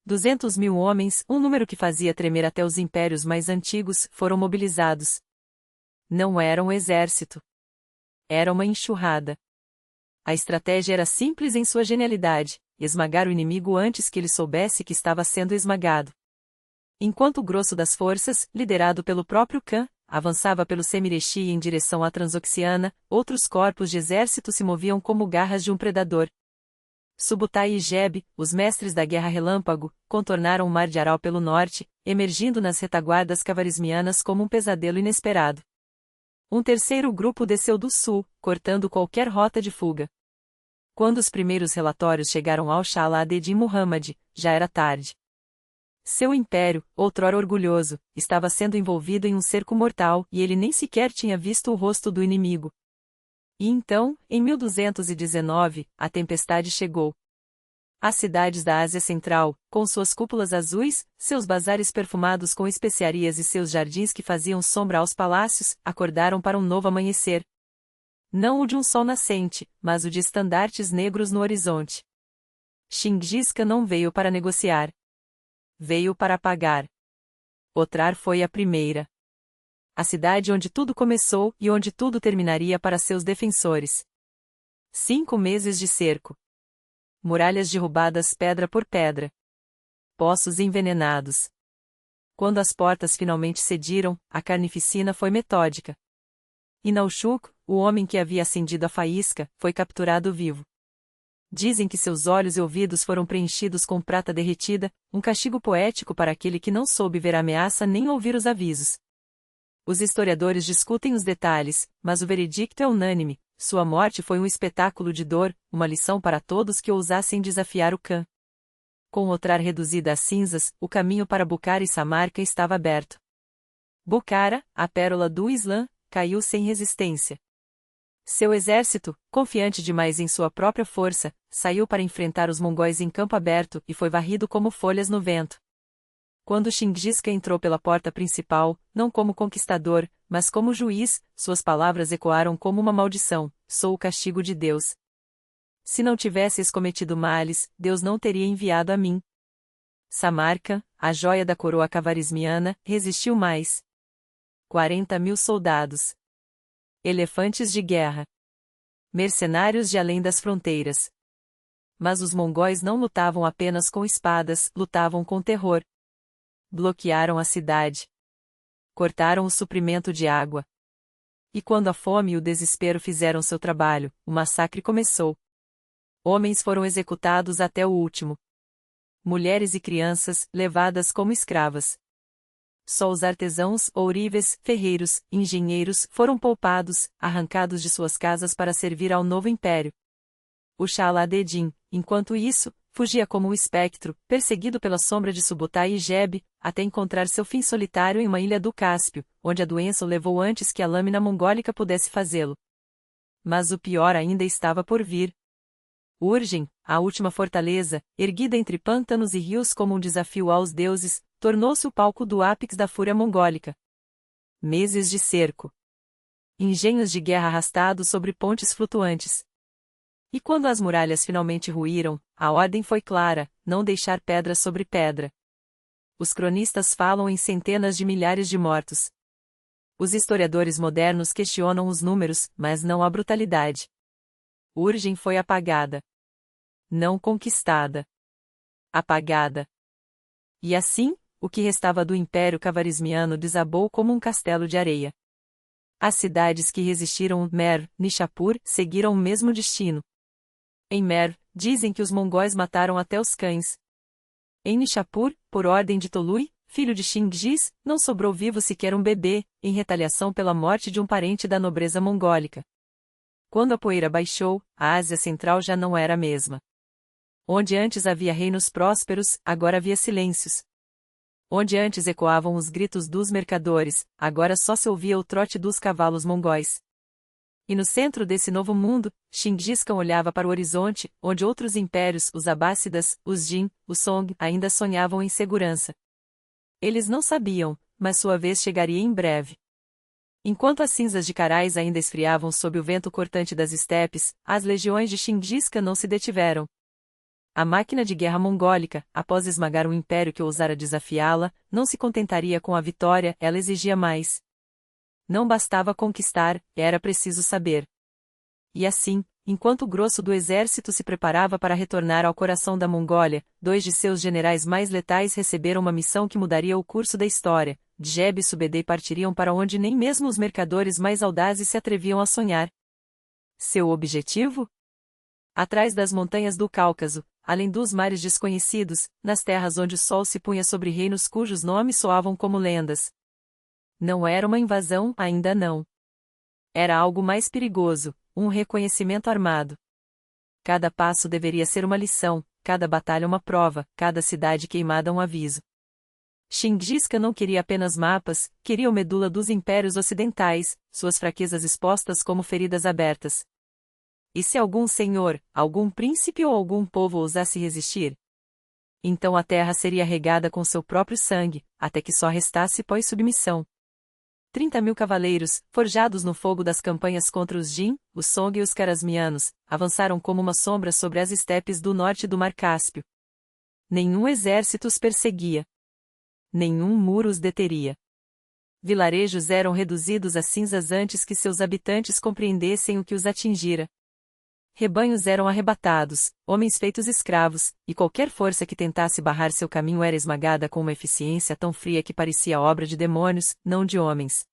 200.000 homens, um número que fazia tremer até os impérios mais antigos, foram mobilizados. Não era um exército. Era uma enxurrada. A estratégia era simples em sua genialidade: esmagar o inimigo antes que ele soubesse que estava sendo esmagado. Enquanto o grosso das forças, liderado pelo próprio Khan, avançava pelo Semirechye em direção à Transoxiana, outros corpos de exército se moviam como garras de um predador. Subutai e Jeb, os mestres da Guerra Relâmpago, contornaram o Mar de Aral pelo norte, emergindo nas retaguardas cavarismianas como um pesadelo inesperado. Um terceiro grupo desceu do sul, cortando qualquer rota de fuga. Quando os primeiros relatórios chegaram ao Shah al-Din Muhammad, já era tarde. Seu império, outrora orgulhoso, estava sendo envolvido em um cerco mortal e ele nem sequer tinha visto o rosto do inimigo. E então, em 1219, a tempestade chegou. As cidades da Ásia Central, com suas cúpulas azuis, seus bazares perfumados com especiarias e seus jardins que faziam sombra aos palácios, acordaram para um novo amanhecer. Não o de um sol nascente, mas o de estandartes negros no horizonte. Chingis Khan não veio para negociar. Veio para apagar. Otrar foi a primeira. A cidade onde tudo começou e onde tudo terminaria para seus defensores. 5 meses de cerco. Muralhas derrubadas pedra por pedra. Poços envenenados. Quando as portas finalmente cediram, a carnificina foi metódica. Inaushuk, o homem que havia acendido a faísca, foi capturado vivo. Dizem que seus olhos e ouvidos foram preenchidos com prata derretida, um castigo poético para aquele que não soube ver a ameaça nem ouvir os avisos. Os historiadores discutem os detalhes, mas o veredicto é unânime: sua morte foi um espetáculo de dor, uma lição para todos que ousassem desafiar o Khan. Com Otrar reduzida a cinzas, o caminho para Bukhara e Samarca estava aberto. Bukhara, a pérola do Islã, caiu sem resistência. Seu exército, confiante demais em sua própria força, saiu para enfrentar os mongóis em campo aberto e foi varrido como folhas no vento. Quando Chingis Khan entrou pela porta principal, não como conquistador, mas como juiz, suas palavras ecoaram como uma maldição: sou o castigo de Deus. Se não tivesses cometido males, Deus não teria enviado a mim. Samarca, a joia da coroa cavarismiana, resistiu mais. 40.000 soldados. Elefantes de guerra. Mercenários de além das fronteiras. Mas os mongóis não lutavam apenas com espadas, lutavam com terror. Bloquearam a cidade. Cortaram o suprimento de água. E quando a fome e o desespero fizeram seu trabalho, o massacre começou. Homens foram executados até o último. Mulheres e crianças, levadas como escravas. Só os artesãos, ourives, ferreiros, engenheiros, foram poupados, arrancados de suas casas para servir ao novo império. O Shah al-Din, enquanto isso, fugia como um espectro, perseguido pela sombra de Subutai e Jeb, até encontrar seu fim solitário em uma ilha do Cáspio, onde a doença o levou antes que a lâmina mongólica pudesse fazê-lo. Mas o pior ainda estava por vir. Urgen, a última fortaleza, erguida entre pântanos e rios como um desafio aos deuses, tornou-se o palco do ápice da fúria mongólica. Meses de cerco. Engenhos de guerra arrastados sobre pontes flutuantes. E quando as muralhas finalmente ruíram, a ordem foi clara: não deixar pedra sobre pedra. Os cronistas falam em centenas de milhares de mortos. Os historiadores modernos questionam os números, mas não a brutalidade. Urgem foi apagada. Não conquistada. Apagada. E assim, o que restava do Império Khwarizmiano desabou como um castelo de areia. As cidades que resistiram Mer, Nishapur, seguiram o mesmo destino. Em Mer, dizem que os mongóis mataram até os cães. Em Nishapur, por ordem de Tolui, filho de Chinggis, não sobrou vivo sequer um bebê, em retaliação pela morte de um parente da nobreza mongólica. Quando a poeira baixou, a Ásia Central já não era a mesma. Onde antes havia reinos prósperos, agora havia silêncios. Onde antes ecoavam os gritos dos mercadores, agora só se ouvia o trote dos cavalos mongóis. E no centro desse novo mundo, Chinggis Khan olhava para o horizonte, onde outros impérios, os Abássidas, os Jin, os Song, ainda sonhavam em segurança. Eles não sabiam, mas sua vez chegaria em breve. Enquanto as cinzas de Carais ainda esfriavam sob o vento cortante das estepes, as legiões de Chinggis Khan não se detiveram. A máquina de guerra mongólica, após esmagar um império que ousara desafiá-la, não se contentaria com a vitória, ela exigia mais. Não bastava conquistar, era preciso saber. E assim, enquanto o grosso do exército se preparava para retornar ao coração da Mongólia, dois de seus generais mais letais receberam uma missão que mudaria o curso da história. Djeb e Subedê partiriam para onde nem mesmo os mercadores mais audazes se atreviam a sonhar. Seu objetivo? Atrás das montanhas do Cáucaso, além dos mares desconhecidos, nas terras onde o sol se punha sobre reinos cujos nomes soavam como lendas. Não era uma invasão, ainda não. Era algo mais perigoso, um reconhecimento armado. Cada passo deveria ser uma lição, cada batalha uma prova, cada cidade queimada um aviso. Chinggis Khan não queria apenas mapas, queria o medula dos impérios ocidentais, suas fraquezas expostas como feridas abertas. E se algum senhor, algum príncipe ou algum povo ousasse resistir? Então a terra seria regada com seu próprio sangue, até que só restasse pós-submissão. 30.000 cavaleiros, forjados no fogo das campanhas contra os Jin, os Song e os Khwarezmianos, avançaram como uma sombra sobre as estepes do norte do Mar Cáspio. Nenhum exército os perseguia. Nenhum muro os deteria. Vilarejos eram reduzidos a cinzas antes que seus habitantes compreendessem o que os atingira. Rebanhos eram arrebatados, homens feitos escravos, e qualquer força que tentasse barrar seu caminho era esmagada com uma eficiência tão fria que parecia obra de demônios, não de homens.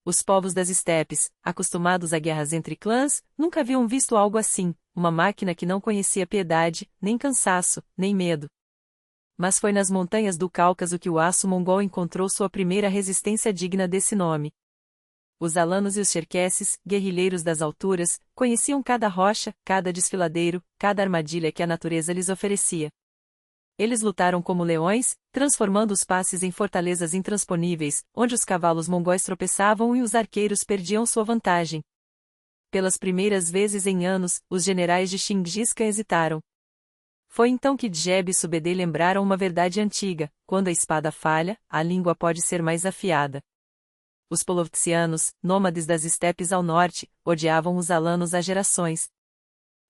Os povos das estepes, acostumados a guerras entre clãs, nunca haviam visto algo assim, uma máquina que não conhecia piedade, nem cansaço, nem medo. Mas foi nas montanhas do Cáucaso que o aço mongol encontrou sua primeira resistência digna desse nome. Os alanos e os xerquesses, guerrilheiros das alturas, conheciam cada rocha, cada desfiladeiro, cada armadilha que a natureza lhes oferecia. Eles lutaram como leões, transformando os passes em fortalezas intransponíveis, onde os cavalos mongóis tropeçavam e os arqueiros perdiam sua vantagem. Pelas primeiras vezes em anos, os generais de Chinggis Khan hesitaram. Foi então que Djeb e Subedê lembraram uma verdade antiga: quando a espada falha, a língua pode ser mais afiada. Os polovtsianos, nômades das estepes ao norte, odiavam os alanos há gerações.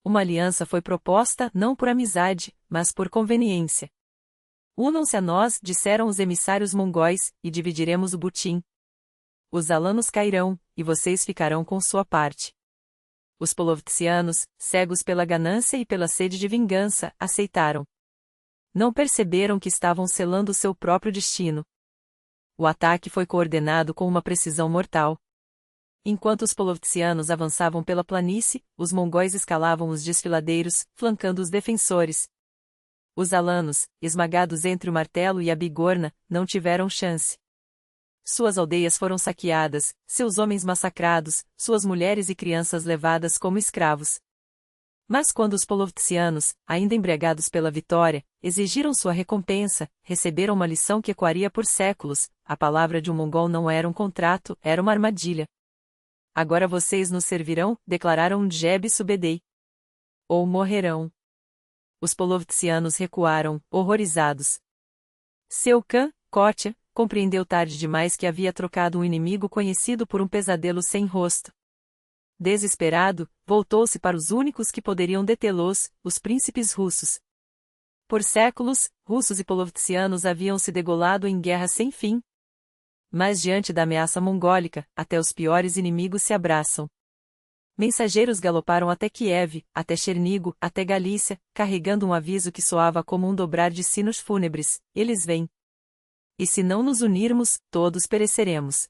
Uma aliança foi proposta não por amizade, mas por conveniência. Unam-se a nós, disseram os emissários mongóis, e dividiremos o butim. Os alanos cairão, e vocês ficarão com sua parte. Os polovtsianos, cegos pela ganância e pela sede de vingança, aceitaram. Não perceberam que estavam selando seu próprio destino. O ataque foi coordenado com uma precisão mortal. Enquanto os polovtsianos avançavam pela planície, os mongóis escalavam os desfiladeiros, flancando os defensores. Os alanos, esmagados entre o martelo e a bigorna, não tiveram chance. Suas aldeias foram saqueadas, seus homens massacrados, suas mulheres e crianças levadas como escravos. Mas quando os polovtsianos, ainda embriagados pela vitória, exigiram sua recompensa, receberam uma lição que ecoaria por séculos: a palavra de um mongol não era um contrato, era uma armadilha. Agora vocês nos servirão, declararam Djeb e Subedê. Ou morrerão. Os polovtsianos recuaram, horrorizados. Seu Khan, Kotia, compreendeu tarde demais que havia trocado um inimigo conhecido por um pesadelo sem rosto. Desesperado, voltou-se para os únicos que poderiam detê-los, os príncipes russos. Por séculos, russos e polovtsianos haviam se degolado em guerra sem fim. Mas diante da ameaça mongólica, até os piores inimigos se abraçam. Mensageiros galoparam até Kiev, até Chernigo, até Galícia, carregando um aviso que soava como um dobrar de sinos fúnebres: eles vêm. E se não nos unirmos, todos pereceremos.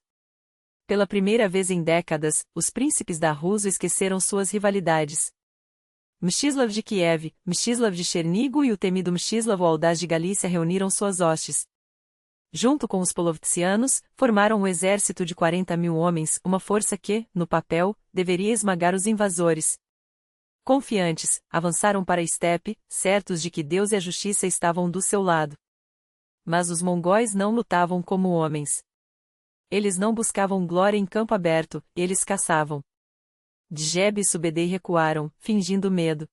Pela primeira vez em décadas, os príncipes da Rússia esqueceram suas rivalidades. Mstislav de Kiev, Mstislav de Chernigo e o temido Mstislav o Audaz de Galícia reuniram suas hostes. Junto com os polovtsianos, formaram um exército de 40.000 homens, uma força que, no papel, deveria esmagar os invasores. Confiantes, avançaram para a estepe, certos de que Deus e a justiça estavam do seu lado. Mas os mongóis não lutavam como homens. Eles não buscavam glória em campo aberto, eles caçavam. Djeb e Subedei recuaram, fingindo medo.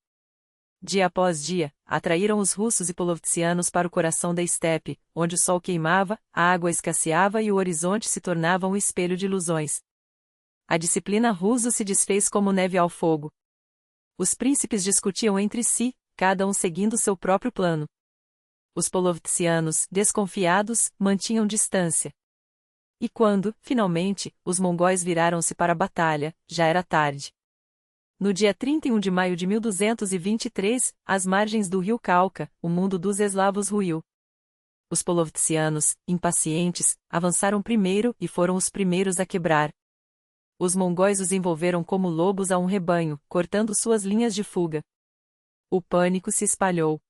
Dia após dia, atraíram os russos e polovtsianos para o coração da estepe, onde o sol queimava, a água escasseava e o horizonte se tornava um espelho de ilusões. A disciplina russa se desfez como neve ao fogo. Os príncipes discutiam entre si, cada um seguindo seu próprio plano. Os polovtsianos, desconfiados, mantinham distância. E quando, finalmente, os mongóis viraram-se para a batalha, já era tarde. No dia 31 de maio de 1223, às margens do rio Cauca, o mundo dos eslavos ruiu. Os polovtsianos, impacientes, avançaram primeiro e foram os primeiros a quebrar. Os mongóis os envolveram como lobos a um rebanho, cortando suas linhas de fuga. O pânico se espalhou.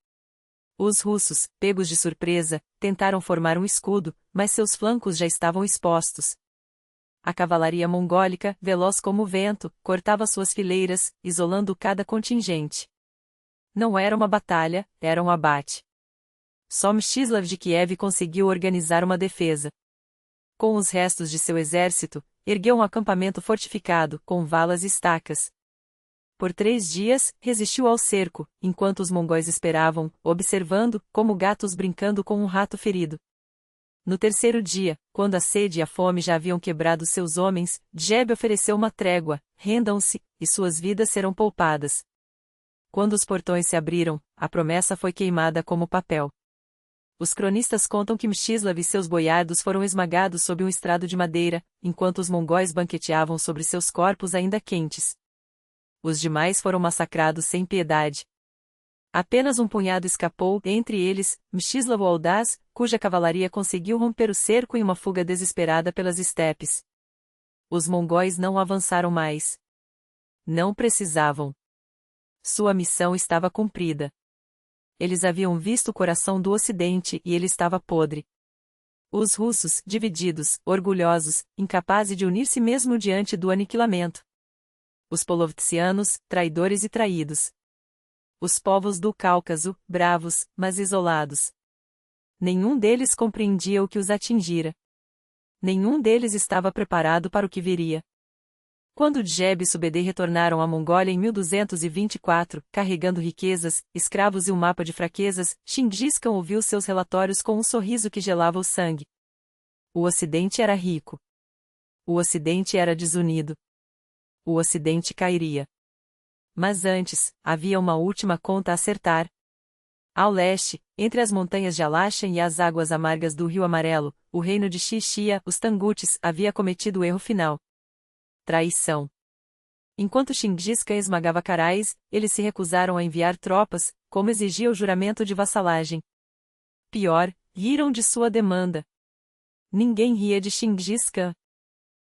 Os russos, pegos de surpresa, tentaram formar um escudo, mas seus flancos já estavam expostos. A cavalaria mongólica, veloz como o vento, cortava suas fileiras, isolando cada contingente. Não era uma batalha, era um abate. Só Mstislav de Kiev conseguiu organizar uma defesa. Com os restos de seu exército, ergueu um acampamento fortificado, com valas e estacas. Por 3 dias, resistiu ao cerco, enquanto os mongóis esperavam, observando, como gatos brincando com um rato ferido. No 3º dia, quando a sede e a fome já haviam quebrado seus homens, Djeb ofereceu uma trégua: rendam-se, e suas vidas serão poupadas. Quando os portões se abriram, a promessa foi queimada como papel. Os cronistas contam que Mstislav e seus boiardos foram esmagados sob um estrado de madeira, enquanto os mongóis banqueteavam sobre seus corpos ainda quentes. Os demais foram massacrados sem piedade. Apenas um punhado escapou, entre eles, Mstislav o Audaz, cuja cavalaria conseguiu romper o cerco em uma fuga desesperada pelas estepes. Os mongóis não avançaram mais. Não precisavam. Sua missão estava cumprida. Eles haviam visto o coração do Ocidente e ele estava podre. Os russos, divididos, orgulhosos, incapazes de unir-se mesmo diante do aniquilamento. Os polovtsianos, traidores e traídos. Os povos do Cáucaso, bravos, mas isolados. Nenhum deles compreendia o que os atingira. Nenhum deles estava preparado para o que viria. Quando Djeb e Subedei retornaram à Mongólia em 1224, carregando riquezas, escravos e um mapa de fraquezas, Chingis Khan ouviu seus relatórios com um sorriso que gelava o sangue. O Ocidente era rico. O Ocidente era desunido. O Ocidente cairia. Mas antes, havia uma última conta a acertar. Ao leste, entre as montanhas de Alashan e as águas amargas do Rio Amarelo, o reino de Xixia, os Tangutis, havia cometido o erro final. Traição. Enquanto Chingis Khan esmagava Carais, eles se recusaram a enviar tropas, como exigia o juramento de vassalagem. Pior, riram de sua demanda. Ninguém ria de Chingis Khan.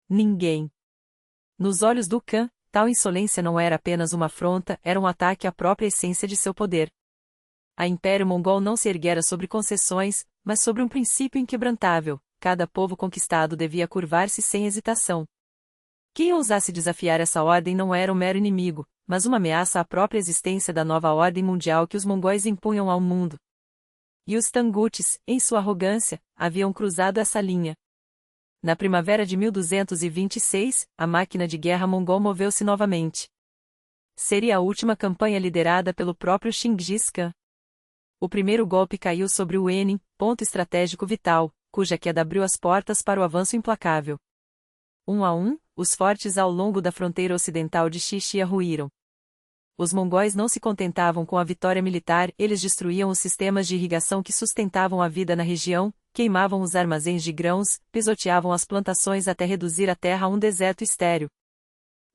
Ninguém. Nos olhos do Khan, tal insolência não era apenas uma afronta, era um ataque à própria essência de seu poder. A Império Mongol não se erguera sobre concessões, mas sobre um princípio inquebrantável: cada povo conquistado devia curvar-se sem hesitação. Quem ousasse desafiar essa ordem não era um mero inimigo, mas uma ameaça à própria existência da nova ordem mundial que os mongóis impunham ao mundo. E os Tangutis, em sua arrogância, haviam cruzado essa linha. Na primavera de 1226, a máquina de guerra mongol moveu-se novamente. Seria a última campanha liderada pelo próprio Chingis Khan. O primeiro golpe caiu sobre o Enin, ponto estratégico vital, cuja queda abriu as portas para o avanço implacável. Um a um, os fortes ao longo da fronteira ocidental de Xixia ruíram. Os mongóis não se contentavam com a vitória militar, eles destruíam os sistemas de irrigação que sustentavam a vida na região, queimavam os armazéns de grãos, pisoteavam as plantações até reduzir a terra a um deserto estéril.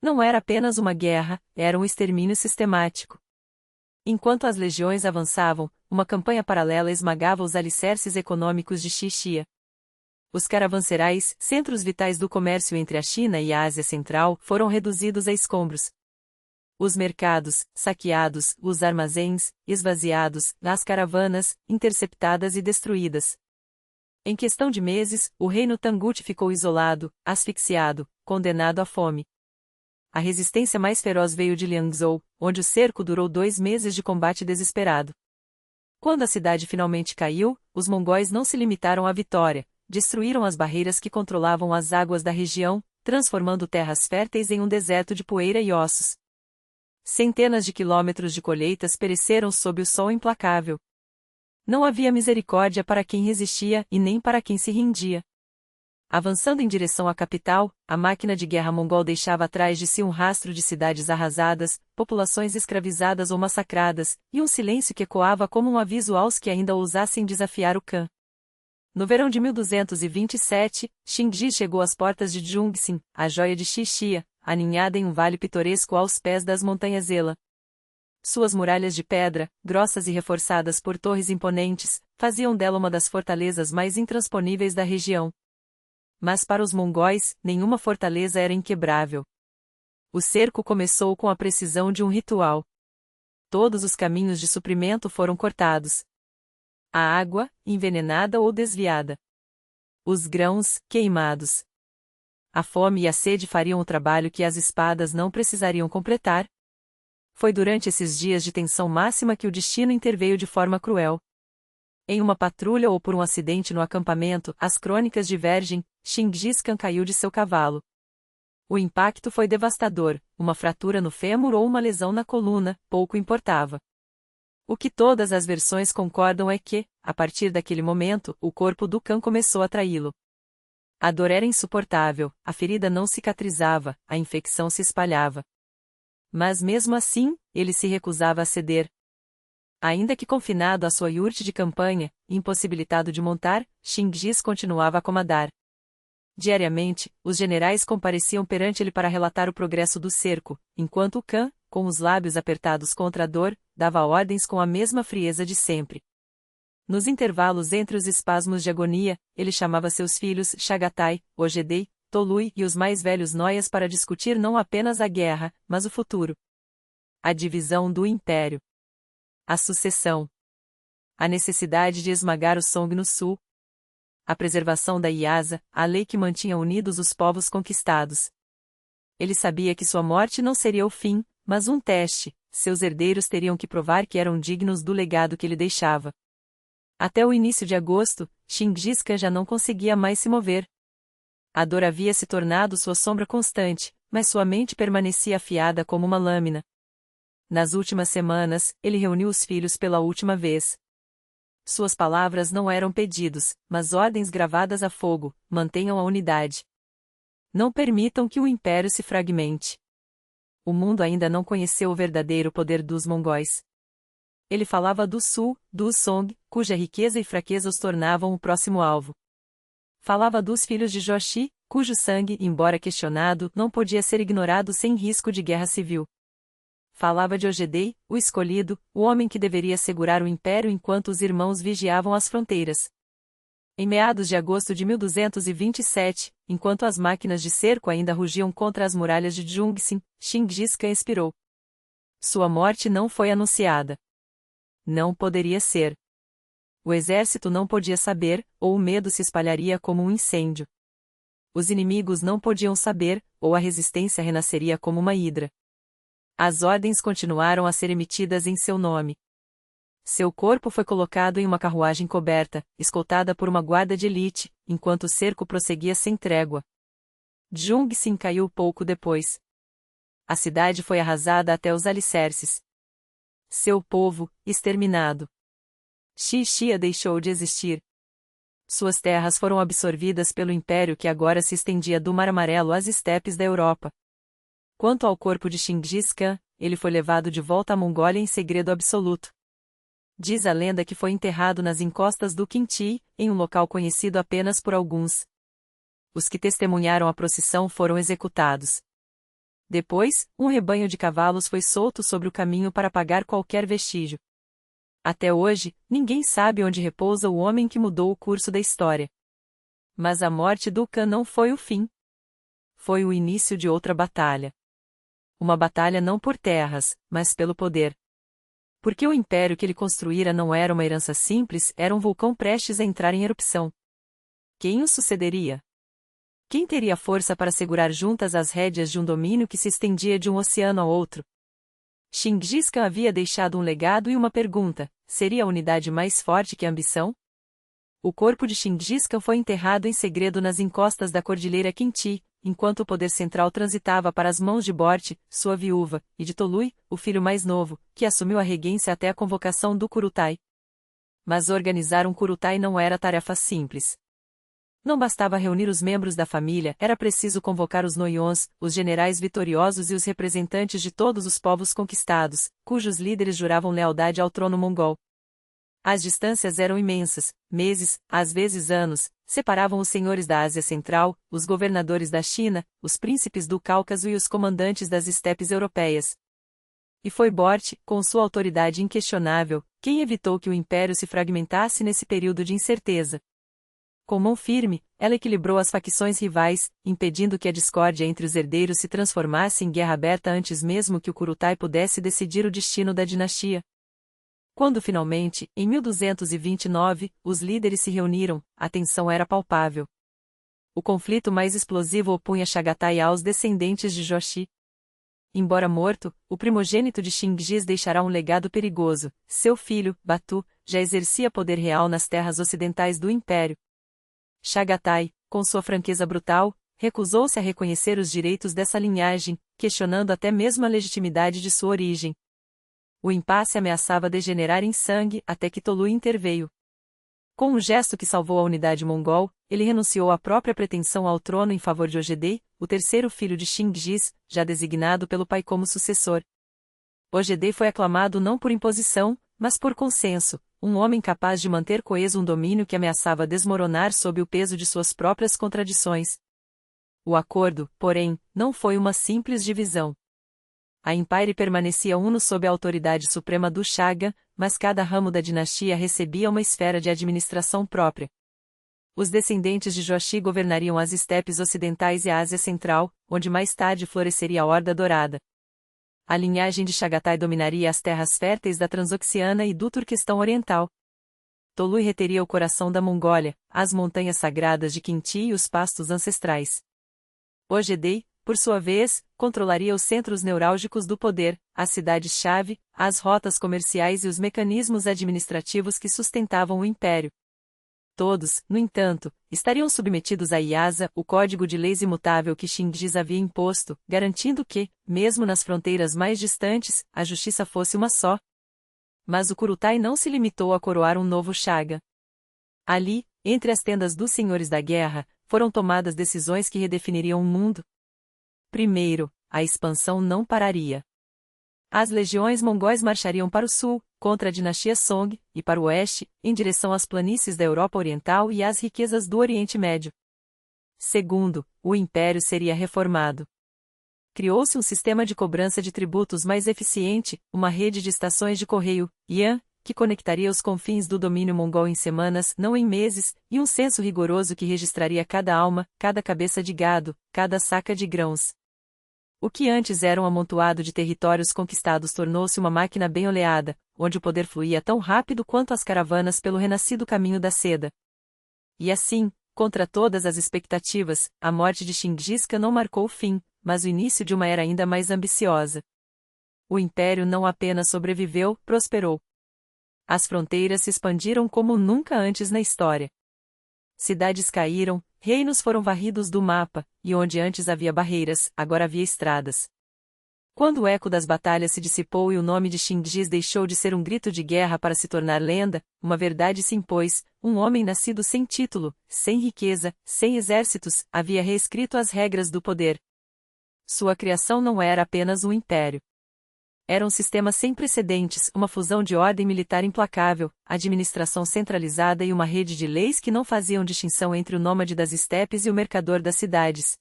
Não era apenas uma guerra, era um extermínio sistemático. Enquanto as legiões avançavam, uma campanha paralela esmagava os alicerces econômicos de Xixia. Os caravanserais, centros vitais do comércio entre a China e a Ásia Central, foram reduzidos a escombros. Os mercados, saqueados, os armazéns, esvaziados, as caravanas, interceptadas e destruídas. Em questão de meses, o reino Tangut ficou isolado, asfixiado, condenado à fome. A resistência mais feroz veio de Liangzhou, onde o cerco durou 2 meses de combate desesperado. Quando a cidade finalmente caiu, os mongóis não se limitaram à vitória, destruíram as barreiras que controlavam as águas da região, transformando terras férteis em um deserto de poeira e ossos. Centenas de quilômetros de colheitas pereceram sob o sol implacável. Não havia misericórdia para quem resistia e nem para quem se rendia. Avançando em direção à capital, a máquina de guerra mongol deixava atrás de si um rastro de cidades arrasadas, populações escravizadas ou massacradas, e um silêncio que ecoava como um aviso aos que ainda ousassem desafiar o Khan. No verão de 1227, Xingji chegou às portas de Jungsin, a joia de Xixia, aninhada em um vale pitoresco aos pés das montanhas Ela. Suas muralhas de pedra, grossas e reforçadas por torres imponentes, faziam dela uma das fortalezas mais intransponíveis da região. Mas para os mongóis, nenhuma fortaleza era inquebrável. O cerco começou com a precisão de um ritual. Todos os caminhos de suprimento foram cortados. A água, envenenada ou desviada. Os grãos, queimados. A fome e a sede fariam o trabalho que as espadas não precisariam completar. Foi durante esses dias de tensão máxima que o destino interveio de forma cruel. Em uma patrulha ou por um acidente no acampamento, as crônicas divergem, Xingis Khan caiu de seu cavalo. O impacto foi devastador, uma fratura no fêmur ou uma lesão na coluna, pouco importava. O que todas as versões concordam é que, a partir daquele momento, o corpo do Khan começou a traí-lo. A dor era insuportável, a ferida não cicatrizava, a infecção se espalhava. Mas mesmo assim, ele se recusava a ceder. Ainda que confinado à sua iurte de campanha, impossibilitado de montar, Xingis continuava a comandar. Diariamente, os generais compareciam perante ele para relatar o progresso do cerco, enquanto o Khan, com os lábios apertados contra a dor, dava ordens com a mesma frieza de sempre. Nos intervalos entre os espasmos de agonia, ele chamava seus filhos Chagatai, Ogedei, Tolui e os mais velhos Noias para discutir não apenas a guerra, mas o futuro. A divisão do império. A sucessão. A necessidade de esmagar o Song no sul. A preservação da Iasa, a lei que mantinha unidos os povos conquistados. Ele sabia que sua morte não seria o fim, mas um teste, seus herdeiros teriam que provar que eram dignos do legado que ele deixava. Até o início de agosto, Xingis Khan já não conseguia mais se mover. A dor havia se tornado sua sombra constante, mas sua mente permanecia afiada como uma lâmina. Nas últimas semanas, ele reuniu os filhos pela última vez. Suas palavras não eram pedidos, mas ordens gravadas a fogo: mantenham a unidade. Não permitam que o império se fragmente. O mundo ainda não conheceu o verdadeiro poder dos mongóis. Ele falava do sul, dos Song, cuja riqueza e fraqueza os tornavam o próximo alvo. Falava dos filhos de Joshi, cujo sangue, embora questionado, não podia ser ignorado sem risco de guerra civil. Falava de Ogedei, o escolhido, o homem que deveria segurar o império enquanto os irmãos vigiavam as fronteiras. Em meados de agosto de 1227, enquanto as máquinas de cerco ainda rugiam contra as muralhas de Jungsin, Xingis Khan expirou. Sua morte não foi anunciada. Não poderia ser. O exército não podia saber, ou o medo se espalharia como um incêndio. Os inimigos não podiam saber, ou a resistência renasceria como uma hidra. As ordens continuaram a ser emitidas em seu nome. Seu corpo foi colocado em uma carruagem coberta, escoltada por uma guarda de elite, enquanto o cerco prosseguia sem trégua. Jungsin caiu pouco depois. A cidade foi arrasada até os alicerces. Seu povo, exterminado. Xixia deixou de existir. Suas terras foram absorvidas pelo império que agora se estendia do Mar Amarelo às estepes da Europa. Quanto ao corpo de Chingis Khan, ele foi levado de volta à Mongólia em segredo absoluto. Diz a lenda que foi enterrado nas encostas do Khimti, em um local conhecido apenas por alguns. Os que testemunharam a procissão foram executados. Depois, um rebanho de cavalos foi solto sobre o caminho para apagar qualquer vestígio. Até hoje, ninguém sabe onde repousa o homem que mudou o curso da história. Mas a morte do Khan não foi o fim. Foi o início de outra batalha. Uma batalha não por terras, mas pelo poder. Porque o império que ele construíra não era uma herança simples, era um vulcão prestes a entrar em erupção. Quem o sucederia? Quem teria força para segurar juntas as rédeas de um domínio que se estendia de um oceano a outro? Chingis Khan havia deixado um legado e uma pergunta: seria a unidade mais forte que a ambição? O corpo de Chingis Khan foi enterrado em segredo nas encostas da cordilheira Khimti, enquanto o poder central transitava para as mãos de Bort, sua viúva, e de Tolui, o filho mais novo, que assumiu a regência até a convocação do Kurutai. Mas organizar um Kurutai não era tarefa simples. Não bastava reunir os membros da família, era preciso convocar os Noyons, os generais vitoriosos e os representantes de todos os povos conquistados, cujos líderes juravam lealdade ao trono mongol. As distâncias eram imensas, meses, às vezes anos, separavam os senhores da Ásia Central, os governadores da China, os príncipes do Cáucaso e os comandantes das estepes europeias. E foi Bort, com sua autoridade inquestionável, quem evitou que o império se fragmentasse nesse período de incerteza. Com mão firme, ela equilibrou as facções rivais, impedindo que a discórdia entre os herdeiros se transformasse em guerra aberta antes mesmo que o Kurutai pudesse decidir o destino da dinastia. Quando finalmente, em 1229, os líderes se reuniram, a tensão era palpável. O conflito mais explosivo opunha Chagatai aos descendentes de Jochi. Embora morto, o primogênito de Chingis deixará um legado perigoso: seu filho, Batu, já exercia poder real nas terras ocidentais do império. Chagatai, com sua franqueza brutal, recusou-se a reconhecer os direitos dessa linhagem, questionando até mesmo a legitimidade de sua origem. O impasse ameaçava degenerar em sangue até que Tolui interveio. Com um gesto que salvou a unidade mongol, ele renunciou à própria pretensão ao trono em favor de Ogedei, o terceiro filho de Chingis, já designado pelo pai como sucessor. Ogedei foi aclamado não por imposição, mas por consenso, um homem capaz de manter coeso um domínio que ameaçava desmoronar sob o peso de suas próprias contradições. O acordo, porém, não foi uma simples divisão. A Empire permanecia uno sob a autoridade suprema do Chaga, mas cada ramo da dinastia recebia uma esfera de administração própria. Os descendentes de Jochi governariam as estepes ocidentais e a Ásia Central, onde mais tarde floresceria a Horda Dourada. A linhagem de Chagatai dominaria as terras férteis da Transoxiana e do Turquestão Oriental. Tolui reteria o coração da Mongólia, as montanhas sagradas de Khimti e os pastos ancestrais. Ogedei, por sua vez, controlaria os centros neurálgicos do poder, as cidades-chave, as rotas comerciais e os mecanismos administrativos que sustentavam o império. Todos, no entanto, estariam submetidos a Iasa, o código de leis imutável que Chingis havia imposto, garantindo que, mesmo nas fronteiras mais distantes, a justiça fosse uma só. Mas o Kurutai não se limitou a coroar um novo Chaga. Ali, entre as tendas dos senhores da guerra, foram tomadas decisões que redefiniriam o mundo. Primeiro, a expansão não pararia. As legiões mongóis marchariam para o sul, contra a dinastia Song, e para o oeste, em direção às planícies da Europa Oriental e às riquezas do Oriente Médio. Segundo, o império seria reformado. Criou-se um sistema de cobrança de tributos mais eficiente, uma rede de estações de correio, Yan, que conectaria os confins do domínio mongol em semanas, não em meses, e um censo rigoroso que registraria cada alma, cada cabeça de gado, cada saca de grãos. O que antes era um amontoado de territórios conquistados tornou-se uma máquina bem oleada, onde o poder fluía tão rápido quanto as caravanas pelo renascido caminho da seda. E assim, contra todas as expectativas, a morte de Chingis Khan não marcou o fim, mas o início de uma era ainda mais ambiciosa. O império não apenas sobreviveu, prosperou. As fronteiras se expandiram como nunca antes na história. Cidades caíram, reinos foram varridos do mapa, e onde antes havia barreiras, agora havia estradas. Quando o eco das batalhas se dissipou e o nome de Xingiz deixou de ser um grito de guerra para se tornar lenda, uma verdade se impôs: um homem nascido sem título, sem riqueza, sem exércitos, havia reescrito as regras do poder. Sua criação não era apenas um império. Era um sistema sem precedentes, uma fusão de ordem militar implacável, administração centralizada e uma rede de leis que não faziam distinção entre o nômade das estepes e o mercador das cidades.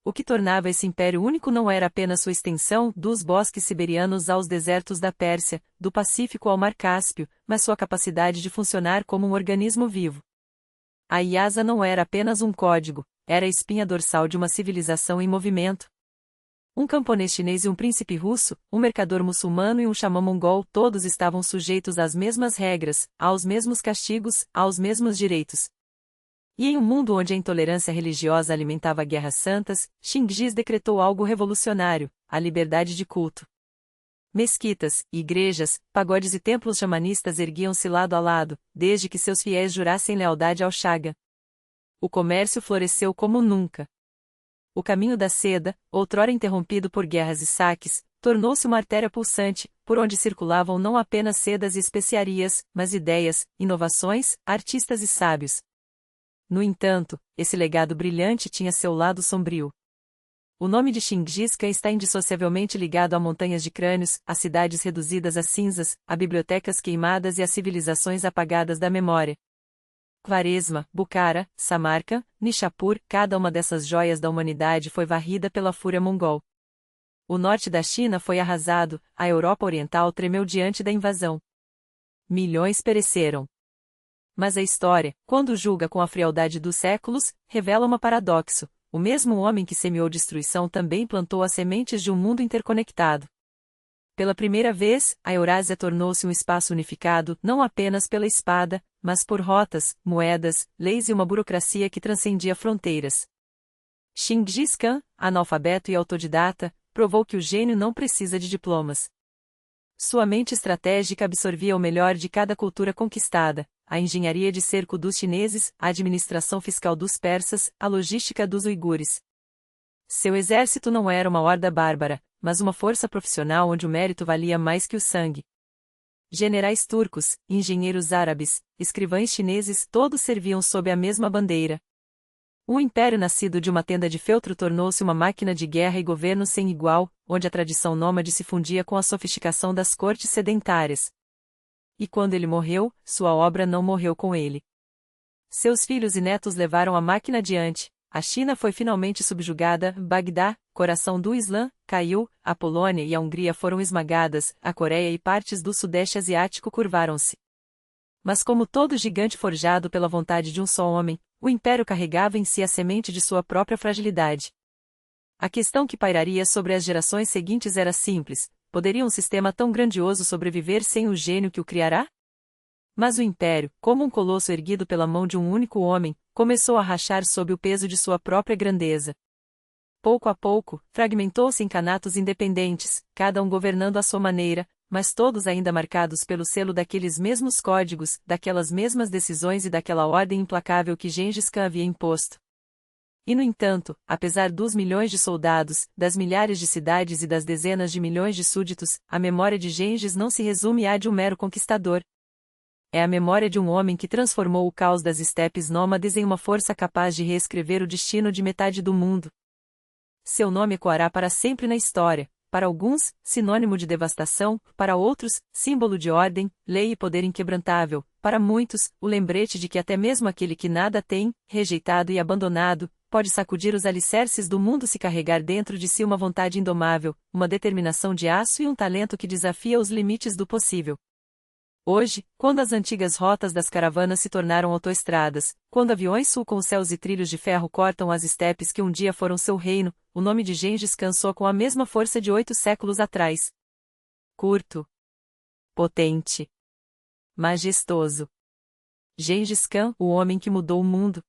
O que tornava esse império único não era apenas sua extensão, dos bosques siberianos aos desertos da Pérsia, do Pacífico ao Mar Cáspio, mas sua capacidade de funcionar como um organismo vivo. A Iasa não era apenas um código, era a espinha dorsal de uma civilização em movimento. Um camponês chinês e um príncipe russo, um mercador muçulmano e um xamã mongol, todos estavam sujeitos às mesmas regras, aos mesmos castigos, aos mesmos direitos. E em um mundo onde a intolerância religiosa alimentava guerras santas, Xingiz decretou algo revolucionário: a liberdade de culto. Mesquitas, igrejas, pagodes e templos xamanistas erguiam-se lado a lado, desde que seus fiéis jurassem lealdade ao Shaga. O comércio floresceu como nunca. O caminho da seda, outrora interrompido por guerras e saques, tornou-se uma artéria pulsante, por onde circulavam não apenas sedas e especiarias, mas ideias, inovações, artistas e sábios. No entanto, esse legado brilhante tinha seu lado sombrio. O nome de Xingiz Khan está indissociavelmente ligado a montanhas de crânios, a cidades reduzidas a cinzas, a bibliotecas queimadas e a civilizações apagadas da memória. Quaresma, Bukhara, Samarca, Nishapur, cada uma dessas joias da humanidade foi varrida pela fúria mongol. O norte da China foi arrasado, a Europa Oriental tremeu diante da invasão. Milhões pereceram. Mas a história, quando julga com a frialdade dos séculos, revela um paradoxo: o mesmo homem que semeou destruição também plantou as sementes de um mundo interconectado. Pela primeira vez, a Eurásia tornou-se um espaço unificado não apenas pela espada, mas por rotas, moedas, leis e uma burocracia que transcendia fronteiras. Xingiz Khan, analfabeto e autodidata, provou que o gênio não precisa de diplomas. Sua mente estratégica absorvia o melhor de cada cultura conquistada: a engenharia de cerco dos chineses, a administração fiscal dos persas, a logística dos uigures. Seu exército não era uma horda bárbara, mas uma força profissional onde o mérito valia mais que o sangue. Generais turcos, engenheiros árabes, escrivães chineses, todos serviam sob a mesma bandeira. Um império nascido de uma tenda de feltro tornou-se uma máquina de guerra e governo sem igual, onde a tradição nômade se fundia com a sofisticação das cortes sedentárias. E quando ele morreu, sua obra não morreu com ele. Seus filhos e netos levaram a máquina adiante. A China foi finalmente subjugada, Bagdá, coração do Islã, caiu, a Polônia e a Hungria foram esmagadas, a Coreia e partes do Sudeste Asiático curvaram-se. Mas como todo gigante forjado pela vontade de um só homem, o império carregava em si a semente de sua própria fragilidade. A questão que pairaria sobre as gerações seguintes era simples: poderia um sistema tão grandioso sobreviver sem o gênio que o criará? Mas o império, como um colosso erguido pela mão de um único homem, começou a rachar sob o peso de sua própria grandeza. Pouco a pouco, fragmentou-se em kanatos independentes, cada um governando à sua maneira, mas todos ainda marcados pelo selo daqueles mesmos códigos, daquelas mesmas decisões e daquela ordem implacável que Gengis Khan havia imposto. E no entanto, apesar dos milhões de soldados, das milhares de cidades e das dezenas de milhões de súditos, a memória de Gengis não se resume à de um mero conquistador. É a memória de um homem que transformou o caos das estepes nômades em uma força capaz de reescrever o destino de metade do mundo. Seu nome ecoará para sempre na história, para alguns, sinônimo de devastação, para outros, símbolo de ordem, lei e poder inquebrantável, para muitos, o lembrete de que até mesmo aquele que nada tem, rejeitado e abandonado, pode sacudir os alicerces do mundo se carregar dentro de si uma vontade indomável, uma determinação de aço e um talento que desafia os limites do possível. Hoje, quando as antigas rotas das caravanas se tornaram autoestradas, quando aviões sulcam os céus e trilhos de ferro cortam as estepes que um dia foram seu reino, o nome de Gengis Khan soa com a mesma força de 8 séculos atrás. Curto. Potente. Majestoso. Gengis Khan, o homem que mudou o mundo.